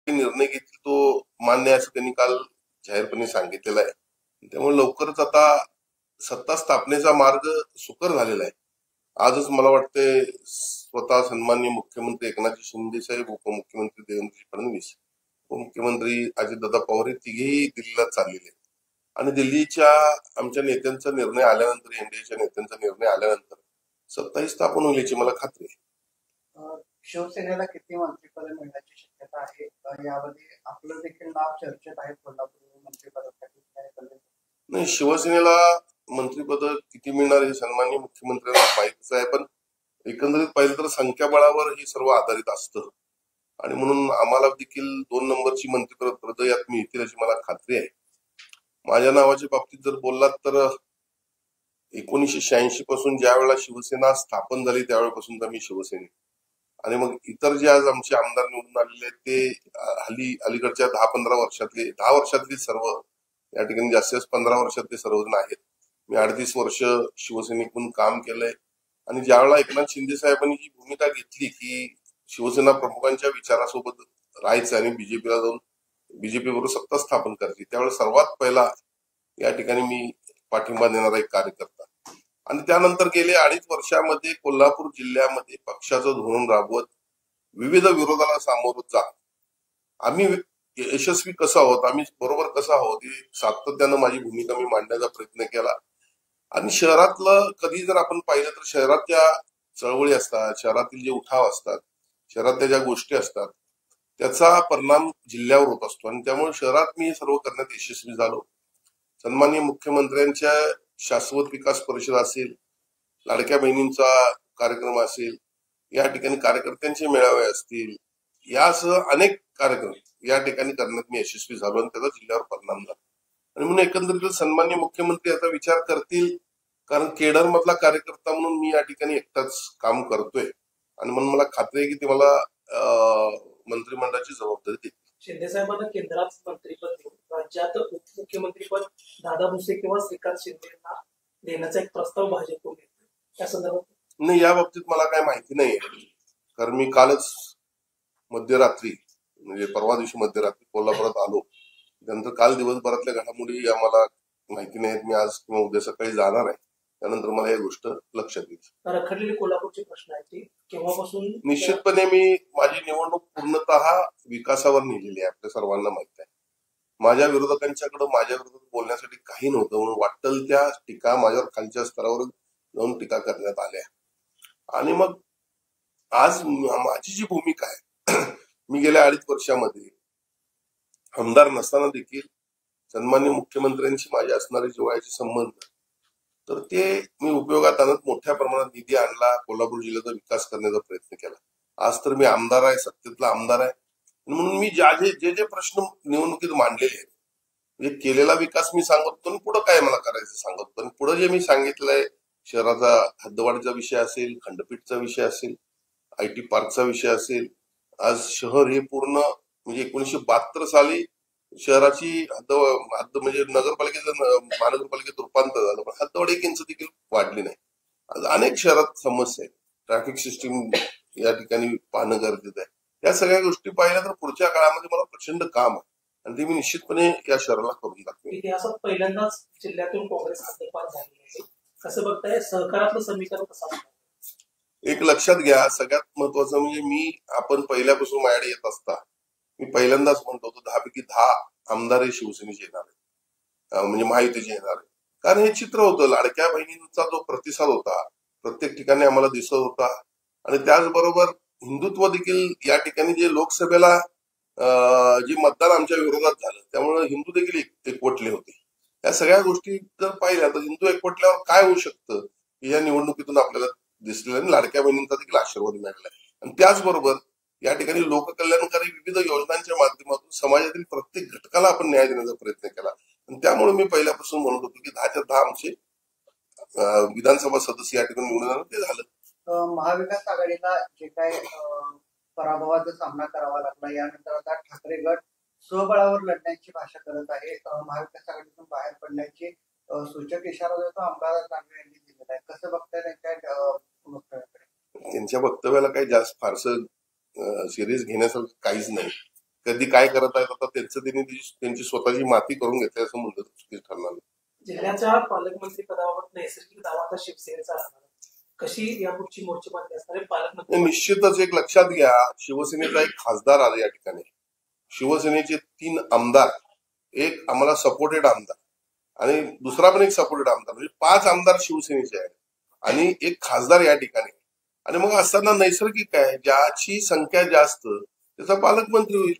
निर्णय घेतील तो मान्य आहे असं त्यांनी काल जाहीरपणे सांगितलेलं आहे. त्यामुळे लवकरच आता सत्ता स्थापनेचा मार्ग सुकर झालेला आहे. आजच मला वाटते स्वतः सन्माननीय मुख्यमंत्री एकनाथ शिंदे साहेब, उपमुख्यमंत्री देवेंद्र फडणवीस, उपमुख्यमंत्री अजितदादा पवार हे तिघेही दिल्लीला चाललेले आहेत. आणि दिल्लीच्या आमच्या नेत्यांचा निर्णय आल्यानंतर, एनडीएच्या नेत्यांचा निर्णय आल्यानंतर सत्ताही स्थापन होईल याची मला खात्री आहे. शिवसेनेला किती मंत्रिपद मिळण्याची शक्यता आहे? यामध्ये आपलं देखील नाव चर्चेत आहे कोल्हापूर मंत्रिपदासाठी. नाही, शिवसेनेला मंत्रिपद किती मिळणार हे सन्माननीय मुख्यमंत्र्यांना माहितीच आहे, पण एकंदरीत पाहिलं तर संख्याबळावर हे सर्व आधारित असतं आणि म्हणून आम्हाला देखील 2 नंबरची मंत्रिपद यात मिळतील अशी मला खात्री आहे. माझ्या नावाच्या बाबतीत जर बोललात तर 1986 पासून ज्या वेळेला शिवसेना स्थापन झाली त्यावेळेपासून तर मी शिवसेने, आणि मग इतर जे आज आमचे आमदार निवडून आलेले आहेत ते अलीकडच्या 10 वर्षातली सर्व, या ठिकाणी जास्तीत जास्त 15 वर्षातले सर्वजण आहेत. मी 38 वर्ष शिवसेनेतून काम केलंय आणि ज्यावेळेला एकनाथ शिंदे साहेबांनी ही भूमिका घेतली की शिवसेना प्रमुखांच्या विचारासोबत राहायचं आणि बीजेपीला जाऊन बीजेपी बरोबर सत्ता स्थापन करायची, त्यावेळेस सर्वात पहिला या ठिकाणी मी पाठिंबा देणारा एक कार्यकर्ता. आणि त्यानंतर गेले 2.5 वर्षामध्ये कोल्हापूर जिल्ह्यामध्ये पक्षाचं धोरण राबवत विविध विरोधाला सामोरं जात आम्ही यशस्वी कसं आहोत, आम्ही बरोबर कसं आहोत हे सातत्यानं माझी भूमिका मी मांडण्याचा प्रयत्न केला. आणि शहरातलं कधी जर आपण पाहिलं तर शहरात ज्या चळवळी असतात, शहरातील जे उठाव असतात, शहरातल्या ज्या गोष्टी असतात त्याचा परिणाम जिल्ह्यावर होत असतो आणि त्यामुळे शहरात मी हे सर्व करण्यात यशस्वी झालो. सन्माननीय मुख्यमंत्र्यांच्या शाश्वत विकास परिषद असेल, लाडक्या बहिणींचा कार्यक्रम असेल, या ठिकाणी कार्यकर्त्यांचे मेळावे असतील, यासह अनेक कार्यक्रम या ठिकाणी करण्यात मी यशस्वी झालो आणि त्याचा जिल्ह्यावर परिणाम झाला. आणि म्हणून एकंदरीत सन्माननीय मुख्यमंत्री याचा विचार करतील, कारण केडर मधला कार्यकर्ता म्हणून मी या ठिकाणी एकटाच काम करतोय आणि म्हणून मला खात्री आहे की ते मला मंत्रिमंडळाची जबाबदारी देतील. शिंदे साहेबांना केंद्रात मंत्रिपद देऊन राज्यात उपमुख्यमंत्रीपद दादा भुसे किंवा श्रीकांत शिंदे यांना देण्याचा एक प्रस्ताव भाजपकडून येतो, त्या संदर्भात नाही, या बाबतीत मला काय माहिती नाही, कारण मी कालच मध्यरात्री म्हणजे परवा दिवशी मध्यरात्री कोल्हापुरात आलो. त्यानंतर काल दिवसभरातल्या घडामोडी आम्हाला माहिती नाहीत. मी आज किंवा उद्या सकाळी जाणार आहे, त्यानंतर मला ही गोष्ट लक्षात येईल. रखडलेले कोल्हापूरचे प्रश्न आहेत ते केव्हापासून? निश्चितपणे मी माझी निवडणूक पूर्णतः विकासावर नेलेली आहे. आपल्या सर्वांना माहित आहे, माझ्या विरोधकांच्याकडे माझ्या विरोधात बोलण्यासाठी काही नव्हतं, म्हणून वाटेल त्या टीका माझ्यावर खालच्या स्तरावर जाऊन टीका करण्यात आल्या. आणि मग आज माझी जी भूमिका आहे, मी गेल्या 2.5 वर्षामध्ये आमदार नसताना देखील सन्माननीय मुख्यमंत्र्यांशी माझे असणारे जिव्हाळ्याचे संबंध, तर ते मी उपयोगात आणत मोठ्या प्रमाणात निधी आणला, कोल्हापूर जिल्ह्याचा विकास करण्याचा प्रयत्न केला. आज तर मी आमदार आहे, सत्तेतला आमदार आहे, म्हणून मी जे प्रश्न निवडणुकीत मांडलेले आहेत, म्हणजे केलेला विकास मी सांगतो आणि पुढे काय मला करायचं सांगतो. आणि पुढे जे मी सांगितलंय, शहराचा हद्दवाढीचा विषय असेल, खंडपीठचा विषय असेल, IT पार्कचा विषय असेल, आज शहर हे पूर्ण म्हणजे 1972 साली शहराची हद्द म्हणजे नगरपालिकेचं महानगरपालिकेत रूपांतर झालं, पण हद्दवाढ 1 इंच देखील वाढली नाही. आज अनेक शहरात समस्या आहेत, ट्रॅफिक सिस्टीम या ठिकाणी पाहणं गरजेचं आहे. या सगळ्या गोष्टी पाहिल्या तर पुढच्या काळामध्ये मला प्रचंड काम आहे आणि ते मी निश्चितपणे या शहराला करून दाखवेन. इतिहासात पहिल्यांदाच जिल्ह्यातून काँग्रेस हद्दपार झाली आहे, कसं बघताय? सहकारातलं समीकरण कसं? एक लक्षात घ्या, सगळ्यात महत्वाचं म्हणजे आपण पहिल्यापासून माझ्याकडे येत असता मी पहिल्यांदाच म्हणतो होतो 10 पैकी 10 आमदार हे शिवसेनेचे येणार आहे, म्हणजे महायुतीचे येणार आहे. कारण हे चित्र होतं, लाडक्या बहिणींचा जो प्रतिसाद होता प्रत्येक ठिकाणी आम्हाला दिसत होता आणि त्याचबरोबर हिंदुत्व देखील या ठिकाणी जे लोकसभेला जे मतदान आमच्या विरोधात झालं त्यामुळे हिंदू देखील एकवटले होते. या सगळ्या गोष्टी जर पाहिल्या तर हिंदू एकवटल्यावर काय होऊ शकतं या निवडणुकीतून आपल्याला दिसलेलं आणि लाडक्या बहिणींचा देखील आशीर्वाद मिळाला. आणि त्याचबरोबर या ठिकाणी लोककल्याणकारी विविध योजनांच्या माध्यमातून समाजातील प्रत्येक घटकाला आपण न्याय देण्याचा प्रयत्न केला. आणि त्यामुळे मी पहिल्यापासून म्हणत होतो की 10च्या 10 आमचे विधानसभा सदस्य या ठिकाणी निवडून ते झालं. महाविकास आघाडीला जे काय पराभवाचा सामना करावा लागला, यानंतर आता ठाकरे गट स्वबळावर लढण्याची भाषा करत आहे. महाविकास आघाडीतून बाहेर पडण्याची सूचक इशारा देतो आमदार दानवे यांनी दिलेला आहे. कसं बघताय त्यांच्या वक्तव्याला काही जास्त फारसं सिरियस घेण्यासारखं काहीच नाही, कधी काय करत आहेत आता त्यांची स्वतःची माती करून घेतली असं म्हणलं तर चुकीचं ठरणार नाही. जिल्ह्याच्या पालकमंत्री पदावर नैसर्गिक दावा आता शिवसेनेचा राहणार, कशी यापुढची मोर्चेबांधणी असणार आहे पालकमंत्री? निश्चितच एक लक्षात घ्या, शिवसेनेचा एक खासदार आला या ठिकाणी, शिवसेनेचे 3 आमदार, एक आम्हाला सपोर्टेड आमदार आणि दुसरा पण एक सपोर्टेड आमदार, म्हणजे 5 आमदार शिवसेनेचे आहेत आणि एक खासदार या ठिकाणी. आणि मग असताना नैसर्गिक आहे, ज्याची संख्या जास्त त्याचा पालकमंत्री होईल.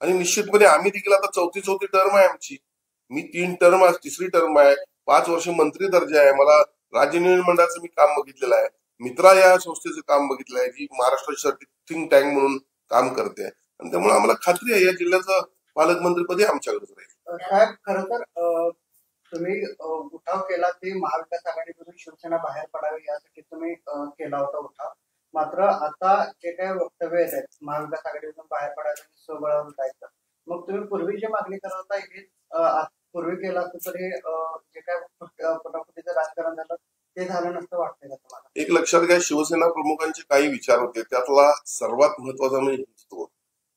आणि निश्चितपणे आम्ही देखील आता चौथी टर्म आहे आमची. मी 3 टर्म, तिसरी टर्म आहे, 5 वर्ष मंत्री दर्जा आहे. मला राज्य नियोजन मंडळाचं मी काम बघितलेलं आहे, मित्रा या संस्थेचं काम बघितलं आहे, जी महाराष्ट्रासाठी थिंक टँक म्हणून काम करते. आणि त्यामुळे आम्हाला खात्री आहे या जिल्ह्याचं पालकमंत्रीपदी आमच्याकडेच राहील. साहेब, खरं तर तुम्ही उठाव केला ते महाविकास आघाडीमधून शिवसेना बाहेर पडावी यासाठी तुम्ही केला होता उठाव. मात्र आता जे काही वक्तव्य येत आहेत महाविकास आघाडीमधून बाहेर पडायचं आणि स्वबळावर जायचं, मग तुम्ही पूर्वी जे मागणी करत होता हे पूर्वी केलं असतं तर हे जे काय फटाफटीचं राजकारण झालं ते झालं नसतं वाटतंय का तुम्हाला? एक लक्षात घ्या, शिवसेना प्रमुखांचे काही विचार होते, त्यातला सर्वात महत्वाचा म्हणजे हिंदुत्व.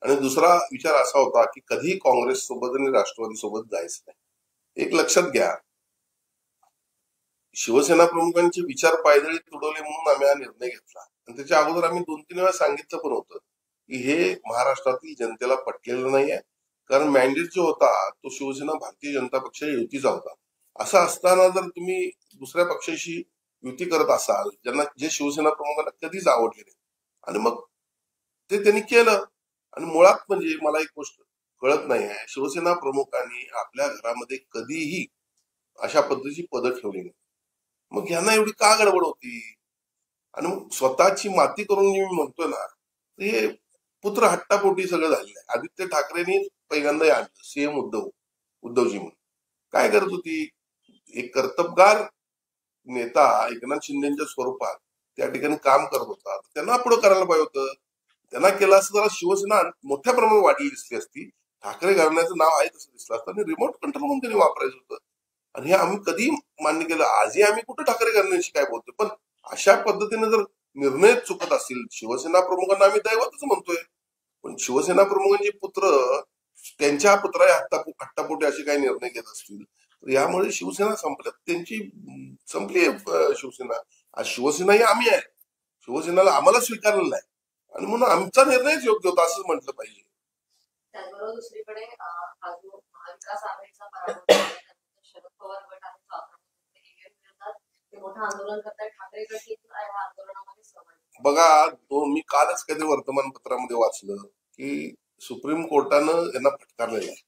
आणि दुसरा विचार असा होता की कधी काँग्रेस सोबत आणि राष्ट्रवादी सोबत जायचं नाही. एक लक्षात घ्या, शिवसेना प्रमुखांचे विचार पायदळी तुडवले म्हणून आम्ही हा निर्णय घेतला. आणि त्याच्या अगोदर आम्ही 2-3 वेळा सांगितलं पण होतं की हे महाराष्ट्रातील जनतेला पटलेलं नाहीये, कारण मॅन्डेट जो होता तो शिवसेना भारतीय जनता पक्ष युतीचा होता. असं असताना जर तुम्ही दुसऱ्या पक्षाशी युती करत असाल, ज्यांना जे शिवसेना प्रमुखांना कधीच आवडले नाही, आणि मग ते त्यांनी केलं. आणि मुळात म्हणजे मला एक गोष्ट कळत नाही आहे, शिवसेना प्रमुखांनी आपल्या घरामध्ये कधीही अशा पद्धतीची पदं ठेवली नाही. मग यांना एवढी का गडबड होती? आणि मग स्वतःची माती करून मी म्हणतोय ना, हे पुत्र हट्टापोटी सगळं झालेलं आहे. आदित्य ठाकरेंनी पहिल्यांदा आणलं सीएम उद्धवजी म्हणून. काय करत होती? एक कर्तबगार नेता एकनाथ शिंदेच्या स्वरूपात त्या ठिकाणी काम करत होता, त्यांना पुढे करायला पाहिजे होतं. त्यांना केलं असं जरा शिवसेना मोठ्या प्रमाणात वाढली दिसली असती, ठाकरे घराण्याचं नाव आहे तसं दिसलं असतं आणि रिमोट कंट्रोल म्हणून त्यांनी वापरायचं होतं. आणि हे आम्ही कधी मान्य केलं. आजही आम्ही कुठं ठाकरे घराण्याशी काय बोलतोय, पण अशा पद्धतीने जर निर्णय चुकत असतील, शिवसेना प्रमुखांना आम्ही दैवतच म्हणतोय, पण शिवसेना प्रमुखांचे पुत्र त्यांच्या पुत्रा हट्टापोटी असे काही निर्णय घेत असतील तर यामुळे शिवसेना त्यांची संपली शिवसेना. आज शिवसेना ही आम्ही आहे, शिवसेनेला आम्हाला स्वीकारलेलं आहे आणि म्हणून आमचा निर्णयच योग्य होता असंच म्हटलं पाहिजे. त्याचबरोबर दुसरीकडे हा जो महाविकास आघाडीचा पराभव शरद पवार गट आहे ते मोठं आंदोलन करतात, ठाकरे गट या आंदोलनामध्ये सहभागी. बघा, मी कालच कधी वर्तमानपत्रामध्ये वाचलं की सुप्रीम कोर्टानं यांना फटकारलेलं आहे.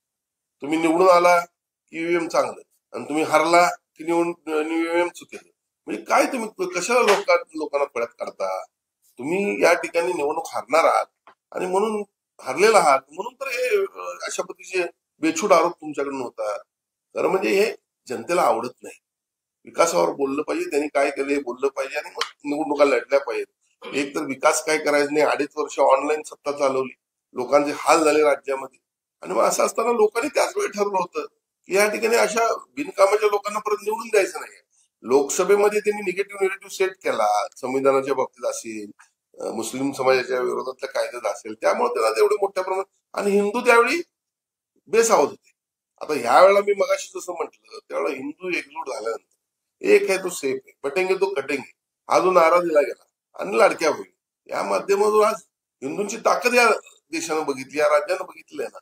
तुम्ही निवडून आला की ईव्हीएम चांगलं आणि तुम्ही हारला की ईव्हीएम चुकीचं. म्हणजे काय तुम्ही कशाला लोकांना पळत काढता? तुम्ही या ठिकाणी निवडणूक हारणार आहात आणि म्हणून हारलेला आहात म्हणून तर हे अशा पद्धतीचे बेछूट आरोप तुमच्याकडून होतात. तर म्हणजे हे जनतेला आवडत नाही. विकासावर बोललं पाहिजे, त्यांनी काय केलं हे बोललं पाहिजे आणि मग निवडणुका लढल्या पाहिजेत. एक तर विकास काय करायचं नाही, 2.5 वर्ष ऑनलाईन सत्ता चालवली, लोकांचे हाल झाले राज्यामध्ये. आणि मग असं असताना लोकांनी त्याच वेळी ठरवलं होतं की या ठिकाणी अशा बिनकामाच्या लोकांना परत निवडून द्यायचं नाही. लोकसभेमध्ये त्यांनी निगेटिव्ह सेट केला, संविधानाच्या बाबतीत असेल, मुस्लिम समाजाच्या विरोधातल्या कायद्यात असेल, त्यामुळे त्यांना तेवढे मोठ्या प्रमाणात आणि हिंदू त्यावेळी बेसावत होते. आता ह्या वेळेला मी मगाशी जसं म्हटलं त्यावेळेला हिंदू एकजूट झाल्यानंतर एक आहे तो सेफ आहे, बटेंगे तो कटेंगे हा जो नारा दिला गेला आणि लाडक्या होईल, या माध्यमातून आज हिंदूंची ताकद या देशानं बघितली, या राज्यानं बघितली आहे ना.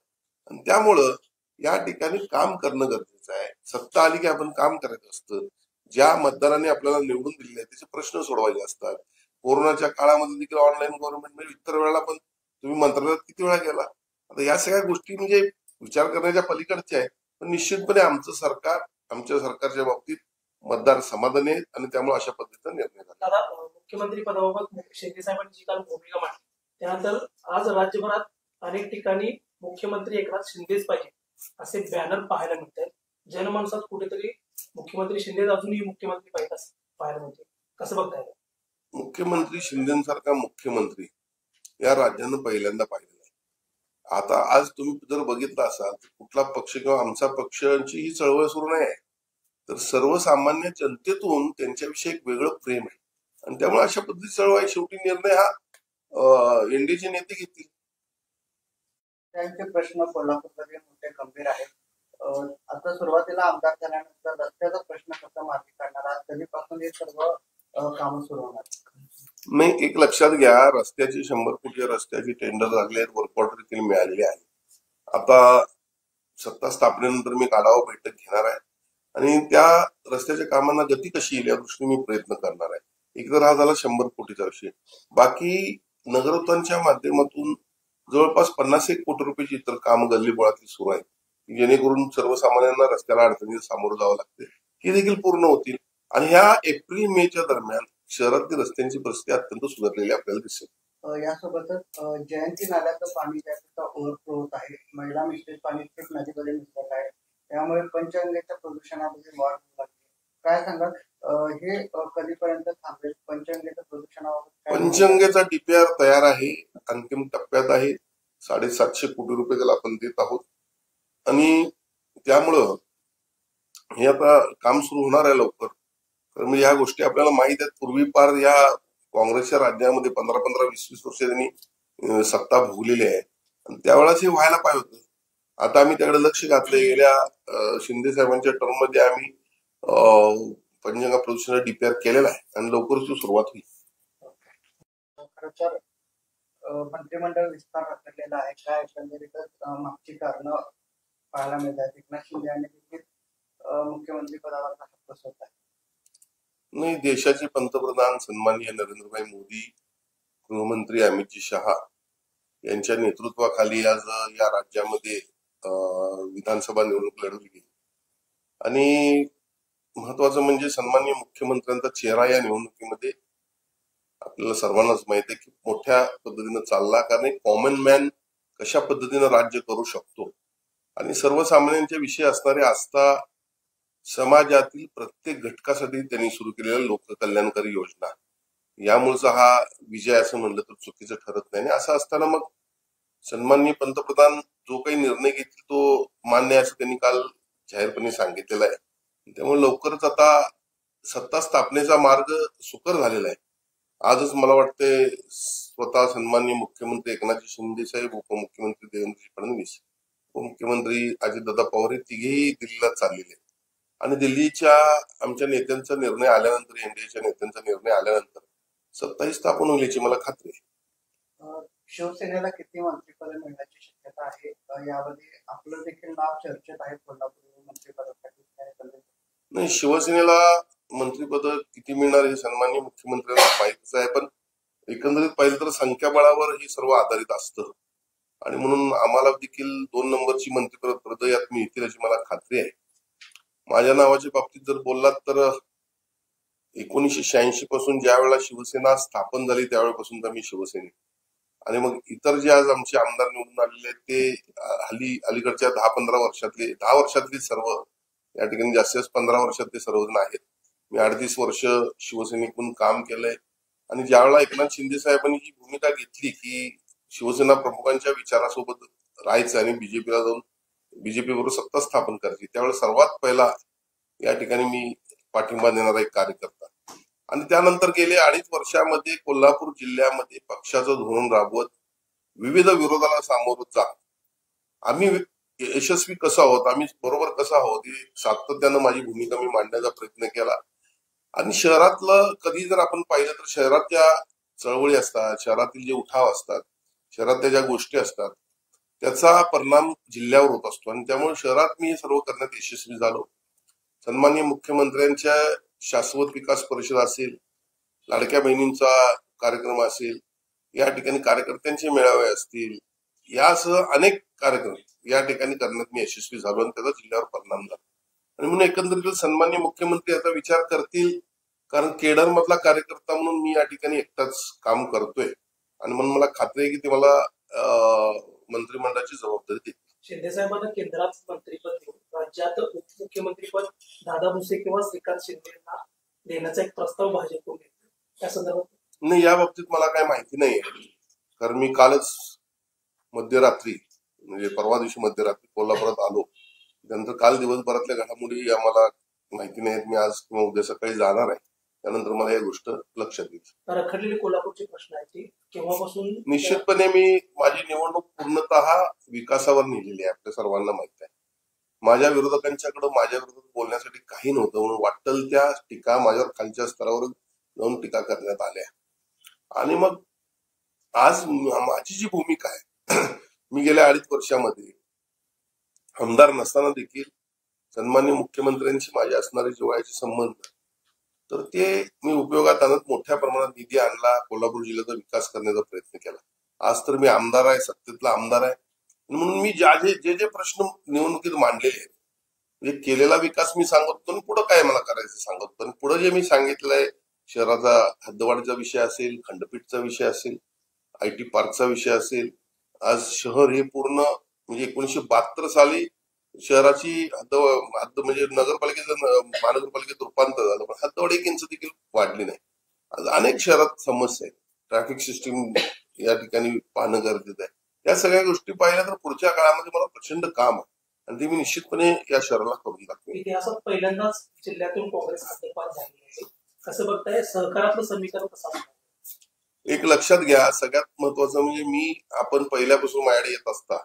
आणि त्यामुळं या ठिकाणी काम करणं गरजेचं आहे. सत्ता आली की आपण काम करायचं असतं. ज्या मतदारांनी आपल्याला निवडून दिले त्याचे प्रश्न सोडवायचे असतात. कोरोनाच्या काळामध्ये देखील ऑनलाईन गव्हर्नमेंट म्हणजे इतर वेळेला पण तुम्ही मंत्रालयात किती वेळा गेला. आता या सगळ्या गोष्टी म्हणजे विचार करण्याच्या पलीकडच्या आहेत. पण निश्चितपणे आमच्या सरकारच्या बाबतीत मतदार समाधानी आहेत आणि त्यामुळे अशा पद्धतीचा निर्णय झाला. दादा, मुख्यमंत्री पदाबाबत शिंदे साहेबांनी जी काल भूमिका मांडली त्यानंतर आज राज्यभरात अनेक ठिकाणी मुख्यमंत्री एकनाथ शिंदेच पाहिजे असे बॅनर पाहायला मिळत आहेत. जनमानसात कुठेतरी मुख्यमंत्री शिंदे अजूनही मुख्यमंत्री पाहिजे असं पाहायला मिळते. कसं बघताय? मुख्यमंत्री शिंदेसारखा मुख्यमंत्री या राज्यानं पहिल्यांदा पाहिलेला आहे. आता आज तुम्ही जर बघितलं असाल कुठला पक्ष किंवा आमचा पक्षांची ही चळवळ सुरू नाही आहे, तर सर्वसामान्य जनतेतून त्यांच्याविषयी एक वेगळं प्रेम आहे आणि त्यामुळे अशा पद्धतीची चळवळ आहे. शेवटी निर्णय हा एनडीएचे नेते घेतील. रस्त्यांचे प्रश्न कोल्हापूरमध्ये मोठे गंभीर आहेत. आता सुरुवातीला आमदार झाल्यानंतर रस्त्याचा प्रश्न कसा मार्गी काढणार आहात? कधीपासून हे सर्व कामं सुरू होणार? नाही, एक लक्षात घ्या, रस्त्याची 100 कोटी रस्त्याची टेंडर लागले आहेत, वर्क ऑर्डर देखील मिळालेली आहे. आता सत्ता स्थापनेनंतर मी आढावा बैठक घेणार आहे आणि त्या रस्त्याच्या कामांना गती कशी येईल या दृष्टीने मी प्रयत्न करणार आहे. एक तर हा झाला 100 कोटीचा विषय. बाकी नगरोत्थानच्या माध्यमातून जवळपास 50-1 कोटी रुपयाची इतर काम गल्लीबोळातली सुरू आहेत, जेणेकरून सर्वसामान्यांना रस्त्याला अडचणीला सामोरं जावं लागते, ही देखील पूर्ण होतील. आणि ह्या एप्रिल-मेच्या दरम्यान शहरातली रस्त्यांची परिस्थिती अत्यंत सुधारलेली आपल्याला दिसेल. यासोबतच जयंती नाल्याचं पाणी त्याचा ओव्हरफ्लो होत आहे. महिला मिश्रित पाणी थेट नदीमध्ये मिसळत आहे. त्यामुळे पंचगंगेच्या प्रदूषणामध्ये वाढ होऊ लागली. काय सांगाल, हे कधीपर्यंत थांबेल? पंचगंगेच्या प्रदूषणाबाबत पंचगंगेचा डीपीआर तयार आहे, अंतिम टप्प्यात आहे. 750 कोटी रुपये त्याला आपण देत आहोत आणि त्यामुळं हे आता काम सुरू होणार आहे लवकर. तर म्हणजे ह्या गोष्टी आपल्याला माहित आहेत. पूर्वी पार या काँग्रेसच्या राज्यामध्ये 15-20 वर्ष त्यांनी सत्ता भोगलेली आहे आणि त्यावेळेस हे व्हायला पाहिजे होतं. आता आम्ही त्याकडे लक्ष घातलंय. गेल्या शिंदे साहेबांच्या टर्म मध्ये आम्ही पंचगंगा प्रदूषणाचा डीपीआर केलेला आहे आणि लवकरच सुरुवात होईल. खरं तर मंत्रिमंडळ विस्तार रखडलेला आहे. काय एकंदरीतच मागची कारणं पाहायला मिळतात. एकनाथ शिंदे यांनी देखील मुख्यमंत्री पदावर हक्क बसवत आहे. नाही, देशाचे पंतप्रधान सन्माननीय नरेंद्रभाई मोदी, गृहमंत्री अमितजी शहा यांच्या नेतृत्वाखाली आज या राज्यामध्ये विधानसभा निवडणूक लढवली गेली आणि महत्वाचं म्हणजे सन्माननीय मुख्यमंत्र्यांचा चेहरा या निवडणुकीमध्ये आपल्याला सर्वांनाच माहिती आहे की मोठ्या पद्धतीनं चालला. कारण एक कॉमन मॅन कशा पद्धतीनं राज्य करू शकतो आणि सर्वसामान्यांच्या विषयी असणारी आस्था, समाजातील प्रत्येक घटकासाठी त्यांनी सुरू केलेल्या लोककल्याणकारी योजना, यामुळेचा हा विजय असं म्हणलं तर चुकीचं ठरत नाही. असं असताना मग सन्माननीय पंतप्रधान जो काही निर्णय घेतील तो मान्य असं त्यांनी काल जाहीरपणे सांगितलेला आहे. त्यामुळे लवकरच आता सत्ता स्थापनेचा मार्ग सुकर झालेला आहे. आजच मला वाटते स्वतः सन्माननीय मुख्यमंत्री एकनाथ शिंदे साहेब, उपमुख्यमंत्री देवेंद्र फडणवीस, उपमुख्यमंत्री अजितदादा पवार हे तिघेही दिल्लीला चाललेले आणि दिल्लीच्या आमच्या नेत्यांचा निर्णय आल्यानंतर, एनडीएच्या नेत्यांचा निर्णय आल्यानंतर सत्ताही स्थापन होईल याची मला खात्री आहे. शिवसेनेला किती मंत्रिपद मिळण्याची शक्यता आहे? यामध्ये आपलं देखील नाव चर्चेत आहे कोल्हापूर मंत्रिपदासाठी. नाही, शिवसेनेला मंत्रिपद किती मिळणार हे सन्माननीय मुख्यमंत्र्यांना माहितीच आहे, पण एकंदरीत पाहिलं तर संख्याबळावर हे सर्व आधारित असतं आणि म्हणून आम्हाला देखील 2 नंबरची मंत्रिपद यात मिळतील याची मला खात्री आहे. माझ्या नावाच्या बाबतीत जर बोललात तर 1986 पासून ज्या वेळेला शिवसेना स्थापन झाली त्यावेळेपासून तर मी शिवसेने आणि मग इतर जे आज आमचे आमदार निवडून आलेले आहेत ते अलीकडच्या 10-15 वर्षातले 10 वर्षातले सर्व, या ठिकाणी जास्तीत जास्त 15 वर्षातले सर्वजण आहेत. मी 38 वर्ष शिवसेनेतून काम केलंय आणि ज्यावेळेला एकनाथ शिंदे साहेबांनी ही भूमिका घेतली की शिवसेना प्रमुखांच्या विचारासोबत राहायचं आणि बीजेपीला जाऊन बीजेपी बरोबर सत्ता स्थापन करायची, त्यावेळेस सर्वात पहिला या ठिकाणी मी पाठिंबा देणारा एक कार्यकर्ता आणि त्यानंतर गेले 2.5 वर्षामध्ये कोल्हापूर जिल्ह्यामध्ये पक्षाचं धोरण राबवत विविध विरोधाला सामोरं जात आम्ही यशस्वी कसं आहोत, आम्ही बरोबर कसं आहोत हे सातत्यानं माझी भूमिका मी मांडण्याचा प्रयत्न केला. आणि शहरातलं कधी जर आपण पाहिलं तर शहरात ज्या चळवळी असतात, शहरातील जे उठाव असतात, शहरातल्या ज्या गोष्टी असतात त्याचा परिणाम जिल्ह्यावर होत असतो आणि त्यामुळे शहरात मी हे सर्व करण्यात यशस्वी झालो. सन्माननीय मुख्यमंत्र्यांच्या शाश्वत विकास परिषद असेल, लाडक्या बहिणींचा कार्यक्रम असेल, या ठिकाणी कार्यकर्त्यांचे मेळावे असतील, यासह अनेक कार्यक्रम या ठिकाणी करण्यात मी यशस्वी झालो आणि त्याचा जिल्ह्यावर परिणाम झाला. आणि म्हणून एकंदरीत सन्माननीय मुख्यमंत्री याचा विचार करतील, कारण केडर मधला कार्यकर्ता म्हणून मी या ठिकाणी एकटाच काम करतोय आणि म्हणून मला खात्री आहे की ते मला मंत्रिमंडळाची जबाबदारी देतील. शिंदे साहेबांना केंद्रात मंत्रिपद देऊन राज्यात उपमुख्यमंत्रीपद दादा भुसे किंवा श्रीकांत शिंदे यांना देण्याचा एक प्रस्ताव भाजपकडून येतो, त्या संदर्भात नाही, या बाबतीत मला काय माहिती नाही, कारण मी कालच मध्यरात्री म्हणजे परवा दिवशी मध्यरात्री कोल्हापुरात आलो. त्यानंतर काल दिवसभरातल्या घडामोडी आम्हाला माहिती नाहीत. मी आज किंवा उद्या सकाळी जाणार आहे त्यानंतर मला या गोष्ट लक्षात येईल. रखडलेले कोल्हापूरचे प्रश्न आहेत ते केव्हापासून निश्चितपणे मी माझी निवडणूक पूर्णतः विकासावर नेलेली आहे. आपल्या सर्वांना माहित आहे. माझ्या विरोधकांच्याकडे माझ्या विरोधात बोलण्यासाठी काही नव्हतं, म्हणून वाटेल त्या टीका माझ्यावर खालच्या स्तरावर जाऊन टीका करण्यात आल्या. आणि मग आज माझी जी भूमिका आहे, मी गेल्या 2.5 वर्षामध्ये आमदार नसताना देखील सन्माननीय मुख्यमंत्र्यांशी माझे असणारे जिव्हाळ्याचे संबंध, तर ते मी उपयोगात आणत मोठ्या प्रमाणात निधी आणला, कोल्हापूर जिल्ह्याचा विकास करण्याचा प्रयत्न केला. आज तर मी आमदार आहे, सत्तेतला आमदार आहे, म्हणून मी जे प्रश्न निवडणुकीत मांडलेले आहेत, म्हणजे केलेला विकास मी सांगतो आणि पुढे काय मला करायचं सांगतो. आणि पुढे जे मी सांगितलंय, शहराचा हद्दवाढीचा विषय असेल, खंडपीठचा विषय असेल, IT पार्कचा विषय असेल, आज शहर हे पूर्ण म्हणजे 1972 साली शहराची हद्द म्हणजे महानगरपालिकेत रूपांतर झालं, पण हद्दवाढ 1 इंच देखील वाढली नाही. आज अनेक शहरात समस्या आहे. ट्रॅफिक सिस्टीम या ठिकाणी पाहणं गरजेचं आहे. या सगळ्या गोष्टी पाहिल्या तर पुढच्या काळामध्ये मला प्रचंड काम आहे आणि ते मी निश्चितपणे या शहराला करून दाखवेन. इतिहासात पहिल्यांदाच जिल्ह्यातून काँग्रेस हद्दपार झाली आहे. कसं बघताय सहकारातलं समीकरण कसं? एक लक्षात घ्या, सगळ्यात महत्वाचं म्हणजे आपण पहिल्यापासून माझ्याकडे येत असता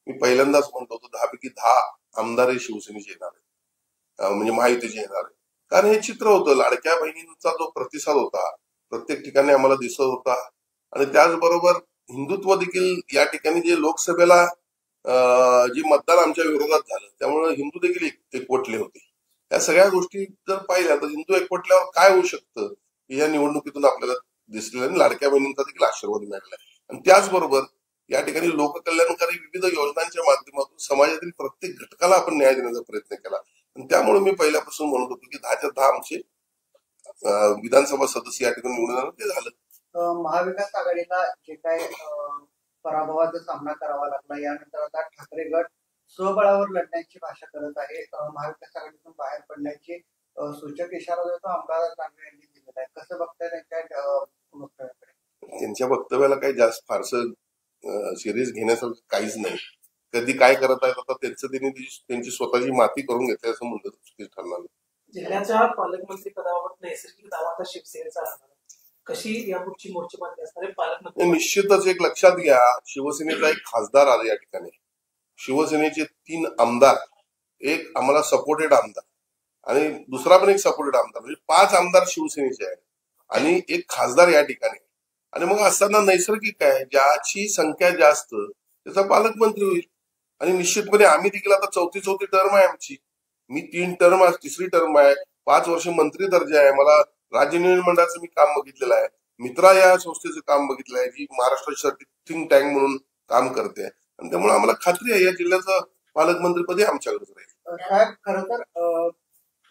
मी पहिल्यांदाच म्हणतो होतो 10 पैकी 10 आमदार हे शिवसेनेचे येणार आहेत, म्हणजे महायुतीचे येणार आहेत. कारण हे चित्र होतं, लाडक्या बहिणींचा जो प्रतिसाद होता प्रत्येक ठिकाणी आम्हाला दिसत होता. आणि त्याचबरोबर हिंदुत्व देखील या ठिकाणी जे लोकसभेला जे मतदान आमच्या विरोधात झालं, त्यामुळे हिंदू देखील एकवटले होते. या सगळ्या गोष्टी जर पाहिल्या तर हिंदू एकवटल्यावर काय होऊ शकतं या निवडणुकीतून आपल्याला दिसलेलं आणि लाडक्या बहिणींचा देखील आशीर्वाद मिळाला. आणि त्याचबरोबर या ठिकाणी लोककल्याणकारी विविध योजनांच्या माध्यमातून समाजातील प्रत्येक घटकाला आपण न्याय देण्याचा प्रयत्न केला. आणि त्यामुळे मी पहिल्यापासून म्हणत होतो की 10च्या 10 आमचे विधानसभा सदस्य या ठिकाणी निवडून ते झालं. महाविकास आघाडीला जे काय पराभवाचा सामना करावा लागला, यानंतर आता ठाकरे गट स्वबळावर लढण्याची भाषा करत आहे. महाविकास आघाडीतून बाहेर पडण्याची सूचक इशारा जो आमदार दानवे यांनी दिलेला आहे. कसं बघताय त्यांच्या वक्तव्याकडे? त्यांच्या वक्तव्याला काही जास्त फारसं सिरियस घेण्यासारखं काहीच नाही. कधी काय करत आहेत आता त्यांची स्वतःची माती करून घेतली असं म्हणलं तर चुकीच ठरणार नाही. जिल्ह्याच्या पालकमंत्री पदावर नैसर्गिक दावा आता शिवसेनेचा राहणार, कशी यापुढची मोर्चेबांधणी असणार आहे पालकमंत्री? निश्चितच एक लक्षात घ्या, शिवसेनेचा एक खासदार आला या ठिकाणी, शिवसेनेचे 3 आमदार, एक आम्हाला सपोर्टेड आमदार आणि दुसरा पण एक सपोर्टेड आमदार, म्हणजे 5 आमदार शिवसेनेचे आहेत आणि एक खासदार या ठिकाणी. आणि मग असताना नैसर्गिक आहे, ज्याची संख्या जास्त त्याचा पालकमंत्री होईल. आणि निश्चितपणे आम्ही देखील आता चौथी टर्म आहे आमची. मी 3 टर्म, 3री टर्म आहे, 5 वर्ष मंत्री दर्जा आहे. मला राज्य नियोजन मंडळाचं मी काम बघितलेलं आहे, मित्रा या संस्थेचं काम बघितलं आहे, जी महाराष्ट्रासाठी थिंक टँक म्हणून काम करते. आणि त्यामुळे आम्हाला खात्री आहे या जिल्ह्याचं पालकमंत्रीपदी आमच्याकडेच राहील. साहेब, खरं तर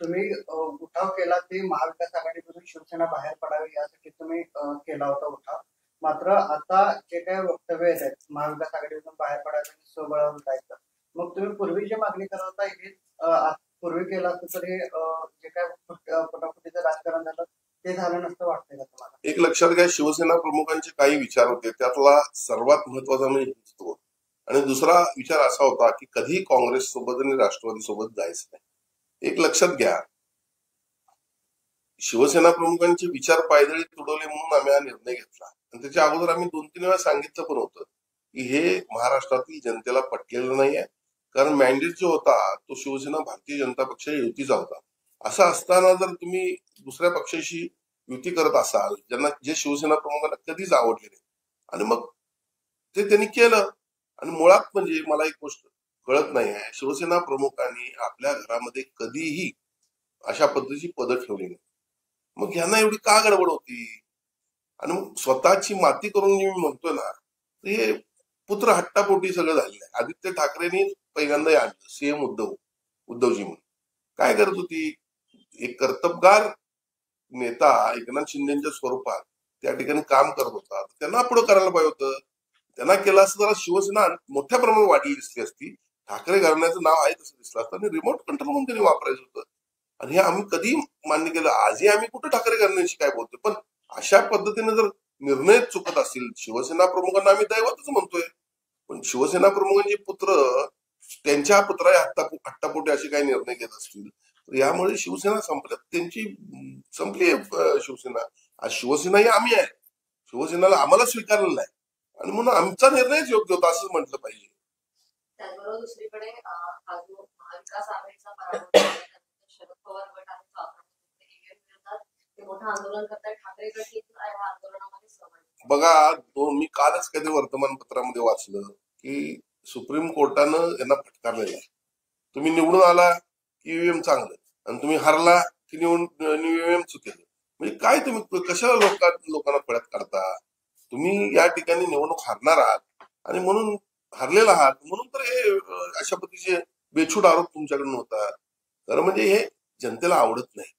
तुम्ही उठाव केला ते महाविकास आघाडीमधून शिवसेना बाहेर पडावी यासाठी तुम्ही केला होता उठाव. मात्र आता जे काही वक्तव्य आहेत महाविकास आघाडीमधून बाहेर पडायचं आणि स्वबळावर जायचं, मग तुम्ही पूर्वी जी मागणी करत होता हे पूर्वी केलं असतं तर हे जे काय फटाफटीचं राजकारण झालं ते झालं नसतं वाटतंय का तुम्हाला? एक लक्षात घ्या, शिवसेना प्रमुखांचे काही विचार होते, त्यातला सर्वात महत्वाचा म्हणजे हिंदुत्व. आणि दुसरा विचार असा होता की कधी काँग्रेस सोबत आणि राष्ट्रवादी सोबत जायचं नाही. एक लक्षात घ्या, शिवसेना प्रमुखांचे विचार पायदळी तुडवले म्हणून आम्ही हा निर्णय घेतला. आणि त्याच्या अगोदर आम्ही 2-3 वेळा सांगितलं पण होतं की हे महाराष्ट्रातील जनतेला पटलेलं नाहीये. कारण मॅन्डेट जो होता तो शिवसेना भारतीय जनता पक्ष युतीचा होता. असं असताना जर तुम्ही दुसऱ्या पक्षाशी युती करत असाल, ज्यांना जे शिवसेना प्रमुखांना कधीच आवडले नाही, आणि मग ते त्यांनी केलं. आणि मुळात म्हणजे मला एक गोष्ट कळत नाही आहे, शिवसेना प्रमुखांनी आपल्या घरामध्ये कधीही अशा पद्धतीची पदं ठेवली नाही. मग ह्यांना एवढी का गडबड होती? आणि मग स्वतःची माती करून मी म्हणतोय ना, हे पुत्र हट्टापोटी सगळं झालेलं आहे. आदित्य ठाकरेंनी पहिल्यांदा आणलं सीएम उद्धवजी म्हणून. काय करत होती? एक कर्तबगार नेता एकनाथ शिंदेच्या स्वरूपात त्या ठिकाणी काम करत होता, त्यांना पुढे करायला पाहिजे होतं. त्यांना केलं असं जरा शिवसेना मोठ्या प्रमाणात वाढली दिसली असती, ठाकरे घराण्याचं नाव आहे तसं दिसलं असतं आणि रिमोट कंट्रोल म्हणून त्यांनी वापरायचं होतं. आणि हे आम्ही कधी मान्य केलं? आजही आम्ही कुठं ठाकरे घराण्याशी काय बोलतोय, पण अशा पद्धतीने जर निर्णय चुकत असतील, शिवसेना प्रमुखांना आम्ही दैवतच म्हणतोय, पण शिवसेना प्रमुखांचे पुत्र त्यांच्या पुत्रा हट्टापोटी असे काही निर्णय घेत असतील तर यामुळे शिवसेना संपल्यात त्यांची संपली शिवसेना. आज शिवसेना ही आम्ही आहे, शिवसेनेला आम्हाला स्वीकारलेलं आहे आणि म्हणून आमचा निर्णयच योग्य होता असंच म्हटलं पाहिजे. त्याचबरोबर दुसरीकडे हा जो महाविकास आघाडीचा पराभव झाला, त्यानंतर शरद पवार गट आणि स्वातंत्र्य EVM विरोधात ते मोठं आंदोलन करतायत. ठाकरे गट देखील या आंदोलनामध्ये सहभागी. बघा, मी कालच कधी वर्तमानपत्रामध्ये वाचलं की सुप्रीम कोर्टानं यांना फटकारलेलं आहे. तुम्ही निवडून आला की ईव्हीएम चांगलं आणि तुम्ही हारला की ईव्हीएम चुकीचं. म्हणजे काय तुम्ही कशाला लोकांना पळत काढता? तुम्ही या ठिकाणी निवडणूक हारणार आहात आणि म्हणून हारलेला आहात म्हणून तर हे अशा पद्धतीचे बेछूट आरोप तुमच्याकडून होतात. तर म्हणजे हे जनतेला आवडत नाही.